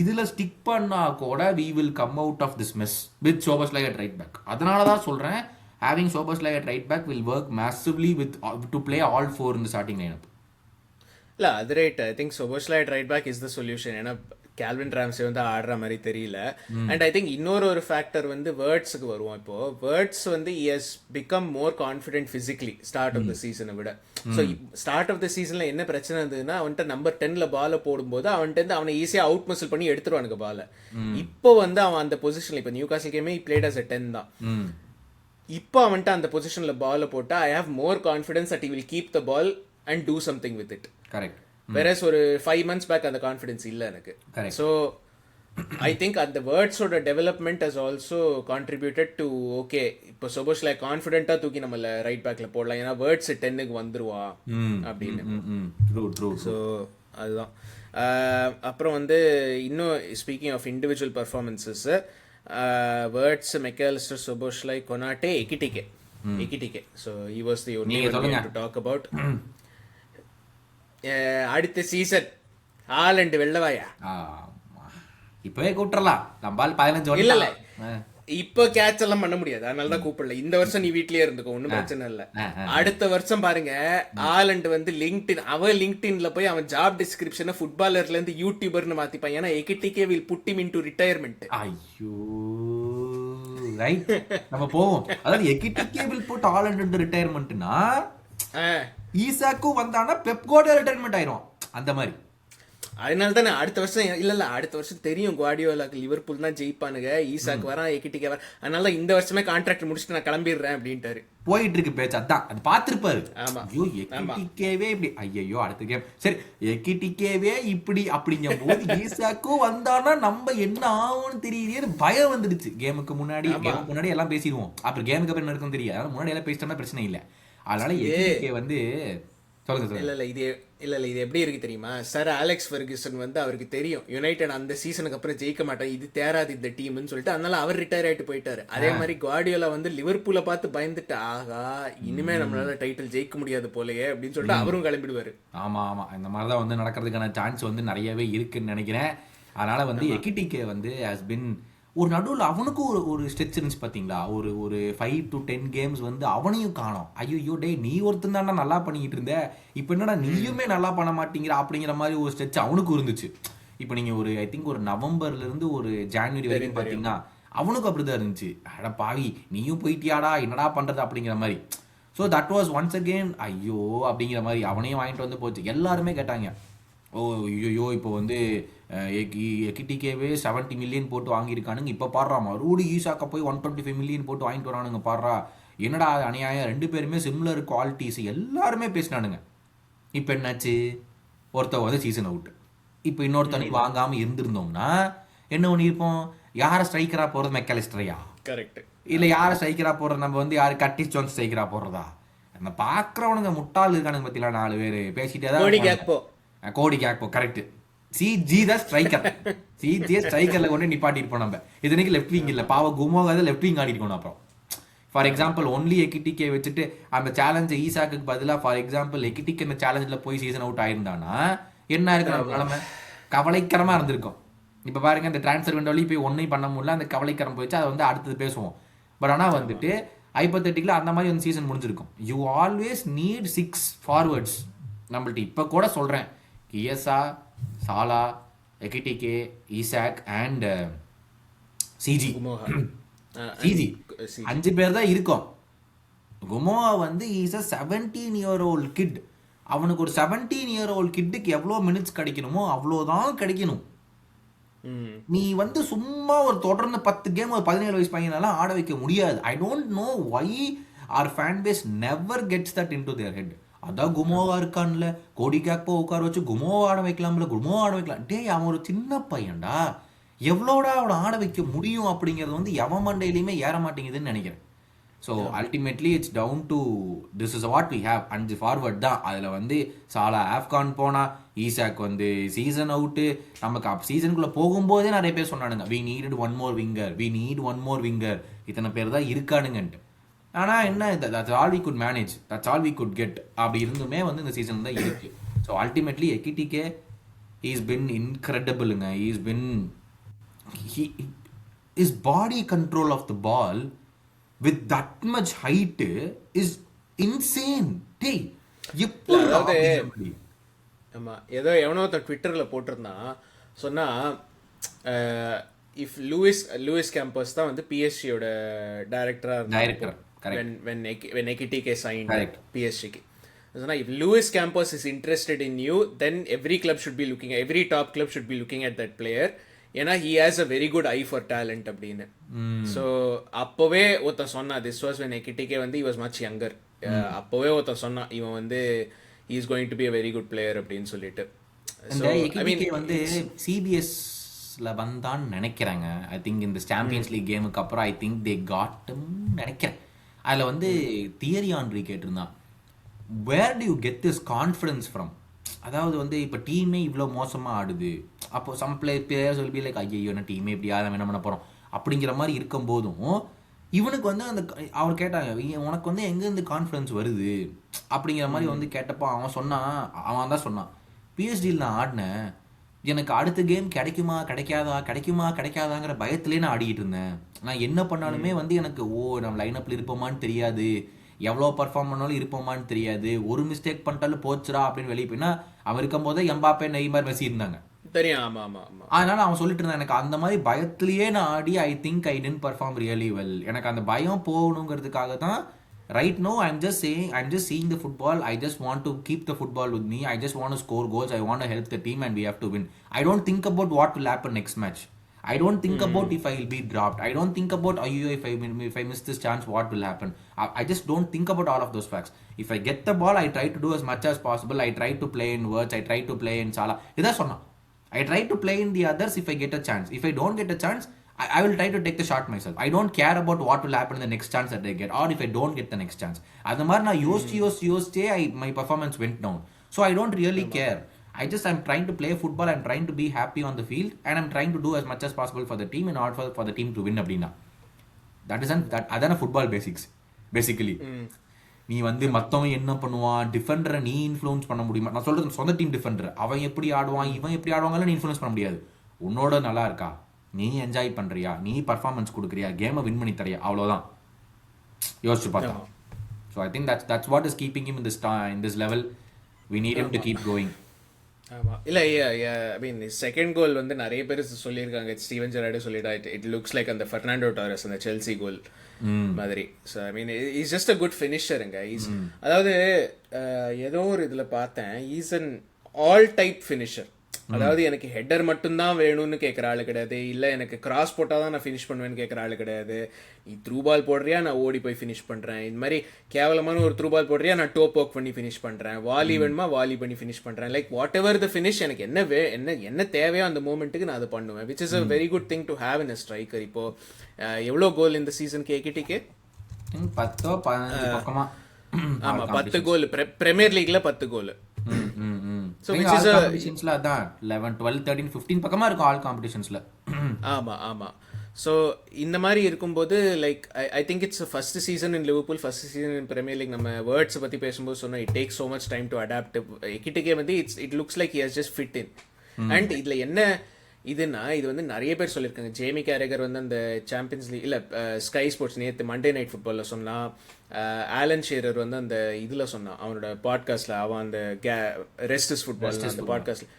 இதுல ஸ்டிக் பண்ணா கூட we will come out of this mess with Szoboszlai at right back. அதனால தான் சொல்றேன் having Szoboszlai at right back will work massively with to play all 4 in the starting lineup. இல்ல அது right. I think Szoboszlai at right back is the solution. ஏன்னா Calvin Ramsay வந்து ஆடுற மாதிரி தெரியல. அண்ட் ஐ திங்க் இன்னொரு factor வந்து வேர்ட்ஸுக்கு வருவோம். இப்போ வேர்ட்ஸ் வந்து he has become more confident physically start of the சீசனை விட. ஸோ ஸ்டார்ட் ஆஃப் த சீசன்ல என்ன பிரச்சனை இருந்ததுன்னா அவன்கிட்ட நம்பர் 10ல பாலை போடும்போது அவன்கிட்ட அவனை ஈஸியா அவுட் மசில் பண்ணி எடுத்துருவானுங்க பாலை. இப்போ வந்து அவன் அந்த பொசிஷன்ல இப்போ நியூகாசில் கேமே பிளேட் அஸ் a 10 தான். இப்போ அவன்கிட்ட அந்த பொசிஷன்ல பாலை போட்டா I have more confidence that he will keep the ball and do something with it. Correct. Whereas ஒரு 5 months பேக் அந்த கான்ஃபிடன்ஸ் இல்லை எனக்கு. ஸோ ஐ திங்க் அந்த வேர்ட்ஸோட development has also contributed to okay இப்போ சப்போஸ் லைக் கான்ஃபிடென்ட்டாக தூக்கி நம்மள ரைட் பேக்ல போடலாம், ஏன்னா வேர்ட்ஸ் 10க்கு வந்துருவா அப்படின்னு. ஸோ அதுதான். அப்புறம் வந்து இன்னும் speaking of individual performances, Wirtz, Mac Allister, Szoboszlai, Konate, Ekitike. So he was the only one to talk about. அடுத்த சீசன் ஹாலண்ட் வெள்ளவாயா இப்பவே கூப்பிடலாம். நம்பால் 15 இல்ல இல்ல இப்போ கேட்ச் எல்லாம் பண்ண முடியாது, அதனாலதான் கூப்பிடல. இந்த வருஷம் நீ வீட்லயே இருந்துக்கோ, ஒன்னும் பிரச்சனை இல்ல. அடுத்த வருஷம் பாருங்க ஹாலண்ட் வந்து லிங்க்டின்ல போய் அவன் ஜாப் டிஸ்கிரிப்ஷனை ஃபுட்பாலர்ல இருந்து யூடியூபர்னு மாத்திப்பான். ஏன்னா Ekitike will put him into retirement. ஐயோ ரைட், நம்ம போவோம். அதாவது Ekitike will put Haaland into ரிட்டையர்மெண்ட்னா ஈசாக்கும் வந்தானா பெப் கார்டியோலா ரிட்டையர்மெண்ட் ஆயிரும் அந்த மாதிரி. அதனால தானே அடுத்த வருஷம் இல்ல அடுத்த வருஷம் தெரியும் குவார்டியோலாக்கு லிவர்பூல் தான் ஜெயிப்பானுங்க, ஈசாக்கு வரான், எக்கிட்டிகே வரான், அதனால இந்த வருஷமே கான்ட்ராக்ட் முடிச்சுட்டு நான் கிளம்பிடுறேன் அப்படின்ட்டாரு. போயிட்டு இருக்கு பேச்சு, அதான் அது பாத்துருப்பாரு. ஐயோ எக்கிட்டிகேவே இப்படி, ஐயோ அடுத்த கேம் சரி எக்கிட்டிகேவே இப்படி அப்படிங்க போது ஈசாக்கும் வந்தானா நம்ம என்ன ஆகும்னு தெரியலையே பயம் வந்துடுச்சு. கேமுக்கு முன்னாடி எல்லாம் பேசிடுவோம், அப்புறம் கேமுக்கு அப்புறம் என்ன இருக்குன்னு தெரியாது, அதனால முன்னாடி எல்லாம் பேசிட்டோம்னா பிரச்சனை இல்லை. அதனால எக்கிட்டிகே வந்து இது எப்படி இருக்கு தெரியுமா, சார் அலெக்ஸ் ஃபெர்குசன் வந்து அவருக்கு தெரியும் யுனைடெட் அந்த சீசனுக்கு அப்புறம் ஜெயிக்க மாட்டான், இது தேராது இந்த டீம்னு சொல்லிட்டு, அதனால அவர் ரிட்டையர் ஆயிட்டு போயிட்டாரு. அதே மாதிரி குவார்டியோலா வந்து லிவர்பூலை பார்த்து பயந்துட்டு ஆகா இனிமே நம்மளால டைட்டில் ஜெயிக்க முடியாது போலயே அப்படின்னு சொல்லிட்டு அவரும் கிளம்பிடுவாரு. ஆமா ஆமா, இந்த மாதிரிதான் வந்து நடக்கிறதுக்கான சான்ஸ் வந்து நிறையவே இருக்குன்னு நினைக்கிறேன். அதனால வந்து எக்கிட்டிகே வந்து ஹஸ் பின் ஒரு நடுவில் அவனுக்கும் ஒரு ஸ்ட்ரெச் இருந்துச்சு பார்த்தீங்களா, ஒரு 5 to 10 கேம்ஸ் வந்து அவனையும் காணோம். ஐயோ டே நீ ஒருத்தன் தானே நல்லா பண்ணிக்கிட்டு இருந்த, இப்போ என்னடா நீயுமே நல்லா பண்ண மாட்டேங்கிற அப்படிங்கிற மாதிரி ஒரு ஸ்ட்ரெச் அவனுக்கும் இருந்துச்சு. இப்போ நீங்கள் ஒரு ஐ திங்க் ஒரு நவம்பர்லேருந்து ஒரு ஜான்வரி வரைக்கும் பார்த்தீங்கன்னா அவனுக்கும் அப்படிதான் இருந்துச்சு. அட பாவி நீயும் போயிட்டியாடா என்னடா பண்ணுறது அப்படிங்கிற மாதிரி. So that was once again ஐயோ அப்படிங்கிற மாதிரி அவனையும் வாங்கிட்டு வந்து போச்சு. எல்லாருமே கேட்டாங்க ஓ ஐயோ இப்போ வந்து எக்கிட்டிகேவே 70 million போட்டு வாங்கியிருக்கானுங்க, இப்போ பாடுறா மறுபடி ஈசாக்க போய் 125 million போட்டு வாங்கிட்டு வரானுங்க, பாடுறா என்னடா அநியாயம், 2 பேருமே சிம்லர் குவாலிட்டிஸ் எல்லாருமே பேசினானுங்க. இப்போ என்னாச்சு, ஒருத்தவங்க வந்து சீசன் அவுட். இப்போ இன்னொருத்தனையும் வாங்காமல் இருந்திருந்தோம்னா என்ன பண்ணியிருப்போம், யாரை ஸ்ட்ரைக்கரா போகிறது, மெக்காலிஸ்டரையா கரெக்ட் இல்லை யாரை ஸ்ட்ரைக்கரா போடுறது, நம்ம வந்து யாரு கட்டிஸ் ஜோன்ஸ் ஸ்ட்ரைக்கரா போடுறதா, நம்ம பார்க்குறவனுங்க முட்டாள் இருக்கானுங்க பற்றிலாம் 4 பேர் பேசிட்டே தான். கோடி கேக்போ கரெக்ட், சிஜி தான் ஸ்ட்ரைக்கர், சிஜியை ஸ்ட்ரைக்கர்ல கொண்டு நிப்பாட்டிருப்போம் நம்ம. இதனைக்கு லெஃப்ட் விங் இல்லை பாவ குமோகாத லெஃப்ட் விங் ஆடிருக்கணும். அப்புறம் ஃபார் எக்ஸாம்பிள் ஒன்லி எக்கிட்டிகே வச்சுட்டு அந்த சேலஞ்சை ஈசாக்கு பதிலாக ஃபார் எக்ஸாம்பிள் எக்கிட்டிகே அந்த சேலஞ்சில் போய் சீசன் அவுட் ஆயிருந்தானா என்ன இருக்கு நம்ம நிலைமை, கவலைக்கரமா இருந்திருக்கும். இப்போ பாருங்க இந்த டிரான்ஸ்ஃபர் விண்டோலையும் போய் ஒன்றையும் பண்ண முடியல, அந்த கவலைக்கரம் போயிடுச்சு, அதை வந்து அடுத்தது பேசுவோம். பட் ஆனால் வந்துட்டு ஹைப்போதெட்டிக்கலா அந்த மாதிரி வந்து சீசன் முடிஞ்சிருக்கும். யூ ஆல்வேஸ் நீட் 6 ஃபார்வர்ட்ஸ் நம்மள்ட்ட. இப்போ கூட சொல்றேன் கியசா, சாலா, எகிட்டிகே, ஈசாக் அண்ட் சிஜி 5 பேர் தான் இருக்கோம். குமோவா வந்து இஸ் a 17-year-old kid. அவனுக்கு ஒரு 17-year-old கிட்டுக்கு எவ்வளோ மினிட்ஸ் கிடைக்கணுமோ அவ்வளோதான் கிடைக்கணும். நீ வந்து சும்மா ஒரு தொடர்ந்து 10 கேம் ஒரு 17 வயசு பையனெல்லாம் ஆட வைக்க முடியாது. I don't know why our fan base never gets that into their head. அதான் குமோவா இருக்கான்ல, கோடி கேக்போ உட்கார வச்சு குமோவா ஆட வைக்கலாம்ல, குமோவா ஆட வைக்கலாம். டே அவன் ஒரு சின்ன பையன்டா, எவ்வளோடா அவனை ஆட வைக்க முடியும் அப்படிங்கிறது வந்து எவன் மண்டையிலையுமே ஏற மாட்டேங்குதுன்னு நினைக்கிறேன். So ultimately it's down to this is what we have. 5 forward தான். அதில் வந்து சாலா ஆப்கான் போனா, ஈசாக் வந்து சீசன் அவுட்டு. நமக்கு சீசனுக்குள்ளே போகும்போதே நிறைய பேர் சொன்னானுங்க we need one more winger, இத்தனை பேர் தான் இருக்கானுங்கன்ட்டு. ஆனால் என்ன, that's all we could manage, that's all we could get. அப்படி இருந்துமே வந்து இந்த சீசன் தான் இருக்கு. So ultimately Ekitike is been இன்க்ரெடிபிளுங்க. His body control of the ball with that much height is insane. டேய் எப்படி ஆமா, ஏதோ எவனோ ட்விட்டர்ல போட்டிருந்தான், சொன்னா இஃப் லூயிஸ் கேம்பஸ் தான் வந்து பிஎஸ்சியோட டைரக்டரா when Ekitike signed PSG க்கு. சொன்னா if Luis Campos is interested in you, then every top club should be looking at that player. ஏன்னா he has a very good eye for talent அப்படின்னு. So அப்போவே ஒருத்தன் சொன்னா, this was when Ekitike வந்து he was much younger. அப்போவே ஒருத்தன் சொன்னான், இவன் வந்து is going to be a very good player அப்படின்னு சொல்லிட்டு. இந்த எகிடிகே வந்து சிபிஎஸ்ல வந்தான்னு நினைக்கிறாங்க. ஐ திங்க் இந்த சாம்பியன்ஸ் லீக் கேமுக்கு அப்புறம் ஐ திங்க் தே காட்டும் நினைக்கிறேன். அதில் வந்து தியரி ஆண்ட்ரி கேட்டிருந்தான், where do you get this confidence from? அதாவது வந்து இப்போ டீமே இவ்வளோ மோசமாக ஆடுது, அப்போ some players will be like ஐயோ என்ன டீமே இப்படி ஆட என்ன பண்ண போகிறோம் அப்படிங்கிற மாதிரி இருக்கும் போதும் இவனுக்கு வந்து அந்த அவர் கேட்டாங்க உனக்கு வந்து எங்கேருந்து கான்ஃபிடன்ஸ் வருது அப்படிங்கிற மாதிரி வந்து கேட்டப்போ அவன் தான் சொன்னான், பிஎஸ்டியில் நான் ஆடினேன், எனக்கு அடுத்த கேம் கிடைக்காதாங்கிற பயத்திலே நான் ஆடிக்கிட்டு இருந்தேன். நான் என்ன பண்ணாலுமே வந்து எனக்கு நம்ம லைனப்பில் இருப்போமான்னு தெரியாது, எவ்வளோ பர்ஃபார்ம் பண்ணாலும் இருப்போமான்னு தெரியாது, ஒரு மிஸ்டேக் பண்ணிட்டாலும் போச்சுரா அப்படின்னு வெளியே போயினா அவன் இருக்கும் போதே எம்பாப்பே நெய்மர் மெஸ்ஸி இருந்தாங்க தெரியும். ஆமா ஆமா ஆமா. அதனால அவன் சொல்லிட்டு இருந்தான் எனக்கு அந்த மாதிரி பயத்திலேயே நான் ஆடி I think I didn't perform really well. எனக்கு அந்த பயம் போகணுங்கிறதுக்காக தான் right now I'm just seeing the football. I just want to keep the football with me. I just want to score goals. I want to help the team and we have to win. I don't think about what will happen next match. I don't think about if I will be dropped. I don't think about if I miss this chance what will happen. I just don't think about all of those facts. If I get the ball I try to do as much as possible. I try to play in Wirtz, I try to play in Salah. Idha sonna I try to play in the others if I get a chance. If I don't get a chance I will try to take the shot myself. I don't care about what will happen in the next chance that I get or if I don't get the next chance. அது மாதிரி நான் யோசிச்சே my performance went down. So I don't really care. I'm trying to play football. I'm trying to be happy on the field and I'm trying to do as much as possible for the team in order for the team to win அப்படின்னா அதான football basics basically. நீ வந்து மற்றவன் என்ன பண்ணுவான், டிஃபெண்டரை நீ influence பண்ண முடியுமா? நான் சொல்றது சொந்த டீம் டிஃபெண்டர், அவன் எப்படி ஆடுவான் இவன் எப்படி ஆடுவாங்கலாம் நீ இன்ஃப்ளூயன்ஸ் பண்ண முடியாது. உன்னோட நல்லா இருக்கா, நீ என்ஜாய் பண்றியா, நீ பர்ஃபார்மன்ஸ் கொடுக்குறியா, கேமை வின் பண்ணி தரியா, அவ்வளோதான் யோசிச்சு பார்த்தா. So I think that's what is keeping him in this level. We need him to keep going. ஆமா இல்ல ஐ மீன் செகண்ட் கோல் வந்து நிறைய பேர் சொல்லியிருக்காங்க, ஸ்டீவன் ஜெரார்டு சொல்லிட்டா இட் லுக்ஸ் லைக் அந்த ஃபெர்னாண்டோ டாரஸ் அந்த செல்சி கோல் மாதிரி. So I mean is just a good ஃபினிஷருங்க. அதாவது ஏதோ ஒரு இதுல பார்த்தேன், is an all type finisher. அதாவது எனக்கு ஹெட்டர் மட்டும்தான் வேணும்னு கேட்குற ஆளு கிடையாது, இல்லை எனக்கு கிராஸ் போட்டால் தான் நான் ஃபினிஷ் பண்ணுவேன்னு கேட்குற ஆளு கிடையாது. நீ த்ரூ பால் போடுறியா நான் ஓடி போய் ஃபினிஷ் பண்ணுறேன், இந்த மாதிரி கேவலமான ஒரு த்ரூ பால் போடுறியா நான் டோப் ஒர்க் பண்ணி ஃபினிஷ் பண்ணுறேன், வாலி வேணுமா வாலி பண்ணி ஃபினிஷ் பண்ணுறேன். Like whatever the finish எனக்கு என்ன தேவையோ அந்த மூமெண்ட்டுக்கு நான் அதை பண்ணுவேன், which is a very good thing to have in a striker. இப்போ எவ்வளோ கோல் இந்த சீசனுக்கு எகிட்டிக்கு? 10 கோல் பிரீமியர் லீக்ல 10 goal. So which is competitions la adha 11 12 13 15 பக்கமா இருக்கும் ஆல் காம்படிஷன்ஸ்ல. ஆமா ஆமா. ஸோ இந்த மாதிரி இருக்கும்போது like I think it's first season in Liverpool, first season in Premier League. நம்ம வேர்ட்ஸ் பற்றி பேசும்போது சொன்னோம், it takes so much time to adapt. Ekitike வந்து it looks like he has just fit in. And இதில் என்ன இதுனா, இது வந்து நிறைய பேர் சொல்லியிருக்காங்க. ஜேமி கேரகர் வந்து அந்த சாம்பியன்ஸ் லீக் இல்லை ஸ்கை ஸ்போர்ட்ஸ் நேற்று மண்டே நைட் ஃபுட்பாலில் சொன்னான். ஆலன் ஷேரர் வந்து அந்த இதில் சொன்னான் அவனோட பாட்காஸ்ட்டில், அவன் அந்த ரெஸ்ட் இஸ் ஃபுட்பால் அந்த பாட்காஸ்ட்டில்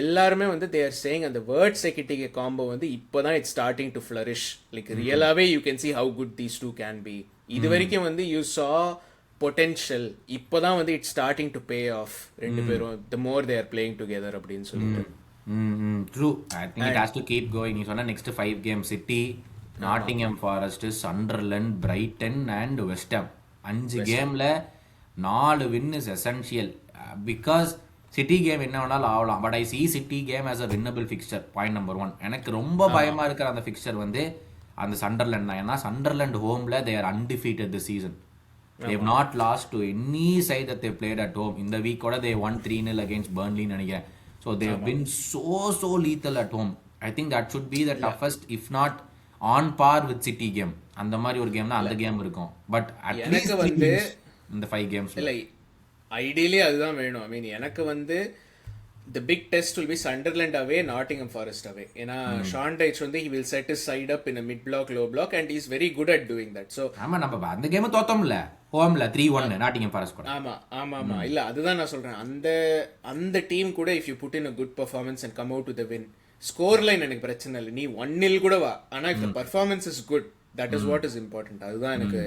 எல்லாருமே வந்து தே ஆர் சேயிங் அந்த வேர்ட்ஸ் எகிட்டிகே காம்போ வந்து இப்போ தான் it's starting to flourish. Like ரியலாகவே you can see how good these two can be. இது வரைக்கும் வந்து யூ சா பொட்டென்ஷியல், இப்போ தான் வந்து it's starting to pay off ரெண்டு பேரும் the more they are playing together அப்படின்னு சொல்லிட்டு. True. I think it has to keep going. நீ சொன்ன next 5 games City, Nottingham Forest, Sunderland, Brighton and West Ham. 5 கேம்ல 4 win is essential because City game என்ன வேணாலும் ஆகலாம். But I see City game as a winnable fixture. Point number 1. எனக்கு ரொம்ப பயமா இருக்கிற அந்த fixture வந்து அந்த Sunderland தான். ஏன்னா Sunderland homeல they are undefeated this season. They have not lost to any side that they played at home. இந்த week கூட they won 3-0 against Burnley நினைக்கிறேன். So they have been so lethal at home. I think that should be the toughest, if not on par with City game. அந்த மாதிரி ஒரு game தான் அந்த game இருக்கும். But at least வந்து இந்த 5 கேம்ஸ் இல்லை ஐடியலி அதுதான் வேணும். ஐ மீன் எனக்கு வந்து the big test will be Sunderland away, Nottingham Forest away. ஏன்னா ஷான் டைச் வந்து he will set his side up in a mid block low block and he is very good at doing that. So ஆமா நம்ம அந்த game தோத்தோம்ல ஹோம்ல 3-1 Nottingham Forest கூட. ஆமா இல்ல அதுதான் நான் சொல்றேன். அந்த டீம் கூட if you put in a good performance and come out with a win, score line எனக்கு பிரச்சனை இல்லை, நீ 1-0 கூட வா, ஆனா if the performance is good, that is what is important. அதுதான் எனக்கு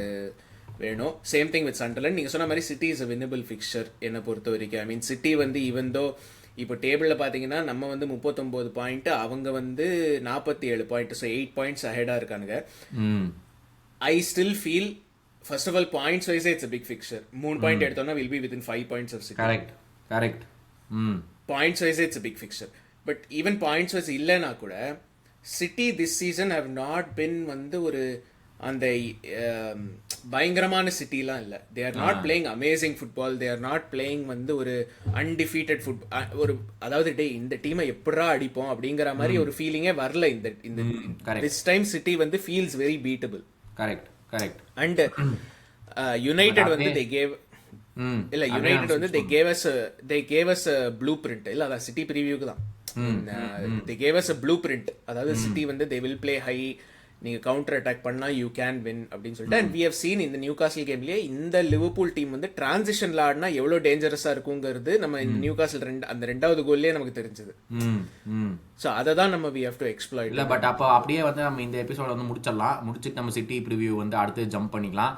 வேணும். Same thing with Sunderland. நீங்க சொன்ன மாதிரி city is a winnable fixture என்னை பொறுத்த வரைக்கும். ஐ மீன் சிட்டி வந்து ஈவன் தோ இப்போ டேபிளில் பார்த்தீங்கன்னா நம்ம வந்து 39 பாயிண்ட், அவங்க வந்து 47 பாயிண்ட், ஸோ 8 பாயிண்ட்ஸ் அஹெடாக இருக்கானுங்க. I still feel first of all points wise it's a big fixture. 3 point எடுத்தோம்னா will be within 5 points of City. Correct points wise it's a big fixture. But even points wise இல்லைனா கூட City this season have not been வந்து ஒரு அந்த பயங்கரமான சிட்டிலாம் இல்லை. They are not playing amazing football. They are not playing வந்து ஒரு அன்டிஃபீட்டட் ஒரு அதாவது டே இந்த டீமை எப்படா அடிப்போம் அப்படிங்கிற மாதிரி ஒரு ஃபீலிங்கே வரல. இந்த திஸ் டைம் சிட்டி வந்து feels very beatable. Correct and United வந்து தே கேவ் இல்ல யுனைடெட் வந்து they gave us a blueprint. இல்ல அதான் சிட்டி ப்ரீவியூக்கு தான். they gave us a blueprint. அதாவது சிட்டி வந்து they will play high, நீங்க கவுண்டர் அட்டாக் பண்ணா யூ கேன் வின் அப்படின்னு சொல்லிட்டு. அண்ட் வி ஹவ் சீன் இந்த நியூகாசில் கேம்லயே இந்த லிவர்பூல் டீம் வந்து டிரான்சிஷன்ல ஆடினா எவ்வளவு டேஞ்சரஸா இருக்குங்கிறது நம்ம இந்த நியூகாசில் அந்த 2வது கோல்லே நமக்கு தெரிஞ்சது. சோ அதை தான் நம்ம வி ஹவ் டு எக்ஸ்ப்ளாய்ட். இல்ல பட் அப்போ அப்படியே வந்து நம்ம இந்த எபிசோட வந்து முடிச்சிட்டு நம்ம சிட்டி ப்ரிவியூ வந்து அடுத்து ஜம்ப் பண்ணிக்கலாம்.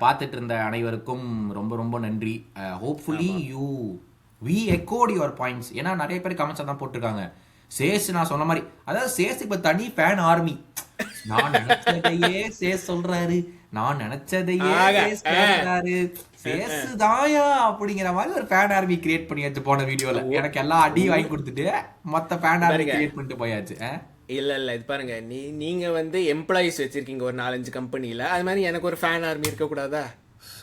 பார்த்துட்டு இருந்த அனைவருக்கும் ரொம்ப ரொம்ப நன்றி. Hopefully we echoed your points. ஏன்னா நிறைய பேர் கமெண்ட்ஸ் தான் போட்டிருக்காங்க. சேஸ் நான் சொன்ன மாதிரி, அதாவது சேஸ் இப்ப தனி ஃபேன் ஆர்மி. நான் நினைச்சதையே சேஸ் சொல்றாரு, நான் நினைச்சதையே சேஸ் பேசுறாரு, சேஸ் தாயா அப்படிங்கிற மாதிரி ஒரு ஃபேன் ஆர்மி கிரியேட் பண்ணியாச்சு போன வீடியோல. எனக்கு எல்லாம் அடி வாங்கி கொடுத்துட்டு மொத்த ஃபேன் ஆர்மி கிரியேட் பண்ணிட்டு போயாச்சு. இல்ல இது பாருங்க, நீங்க வந்து எம்ப்ளாயிஸ் வச்சிருக்கீங்க ஒரு 4-5 கம்பெனில, அது மாதிரி எனக்கு ஒரு ஃபேன் ஆர்மி இருக்க கூடாதா?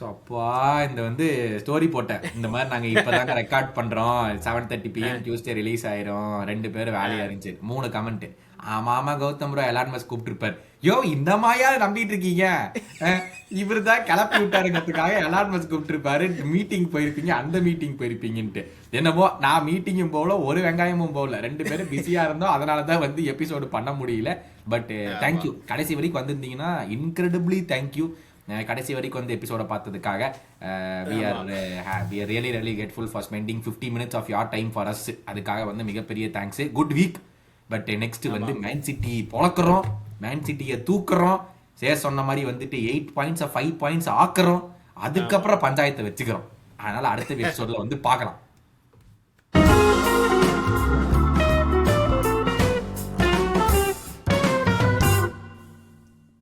அப்பா இந்த வந்து ஸ்டோரி போட்டேன் இந்த மாதிரி நாங்க இப்பதாங்க ரெக்கார்ட் பண்றோம், 7:30 PM டியூஸ்டே ரிலீஸ் ஆயிரும், 2 பேரும் வேலையா இருந்துச்சு. 3 கமெண்ட். ஆமா கௌதம் ப்ரோ எலான் மஸ்க் கூப்பிட்டு இருப்பாரு. யோ இந்த மாதிரியா நம்பிட்டு இருக்கீங்க, இவரு தான் கிளப்பி விட்டாருங்கிறதுக்காக எலான் மஸ்க் கூப்பிட்டு இருப்பாரு. மீட்டிங் போயிருப்பீங்க, அந்த மீட்டிங் போயிருப்பீங்கன்ட்டு. என்னமோ நான் மீட்டிங்கும் போகல, ஒரு வெங்காயமும் போகல, 2 பேரும் பிஸியா இருந்தோம். அதனாலதான் வந்து எபிசோடு பண்ண முடியல. பட் தேங்க்யூ, கடைசி வரைக்கும் வந்திருந்தீங்கன்னா இன்கிரெடிபிளி தேங்க்யூ. கடைசி வரைக்கும் வந்து எபிசோட பார்த்ததுக்காக we are really really grateful for spending 50 minutes of your time for us. அதுக்காக வந்து மிகப்பெரிய thanks. Good week. But next வந்து மேன் சிட்டி பொளக்குறோம், மேன் சிட்டியை தூக்குறோம். சொன்ன மாதிரி வந்துட்டு 8 பாயிண்ட்ஸ் 5 பாயிண்ட்ஸ் ஆக்குறோம். அதுக்கப்புறம் பஞ்சாயத்தை வச்சுக்கிறோம். அதனால அடுத்த எபிசோட்ல வந்து பார்க்கலாம்.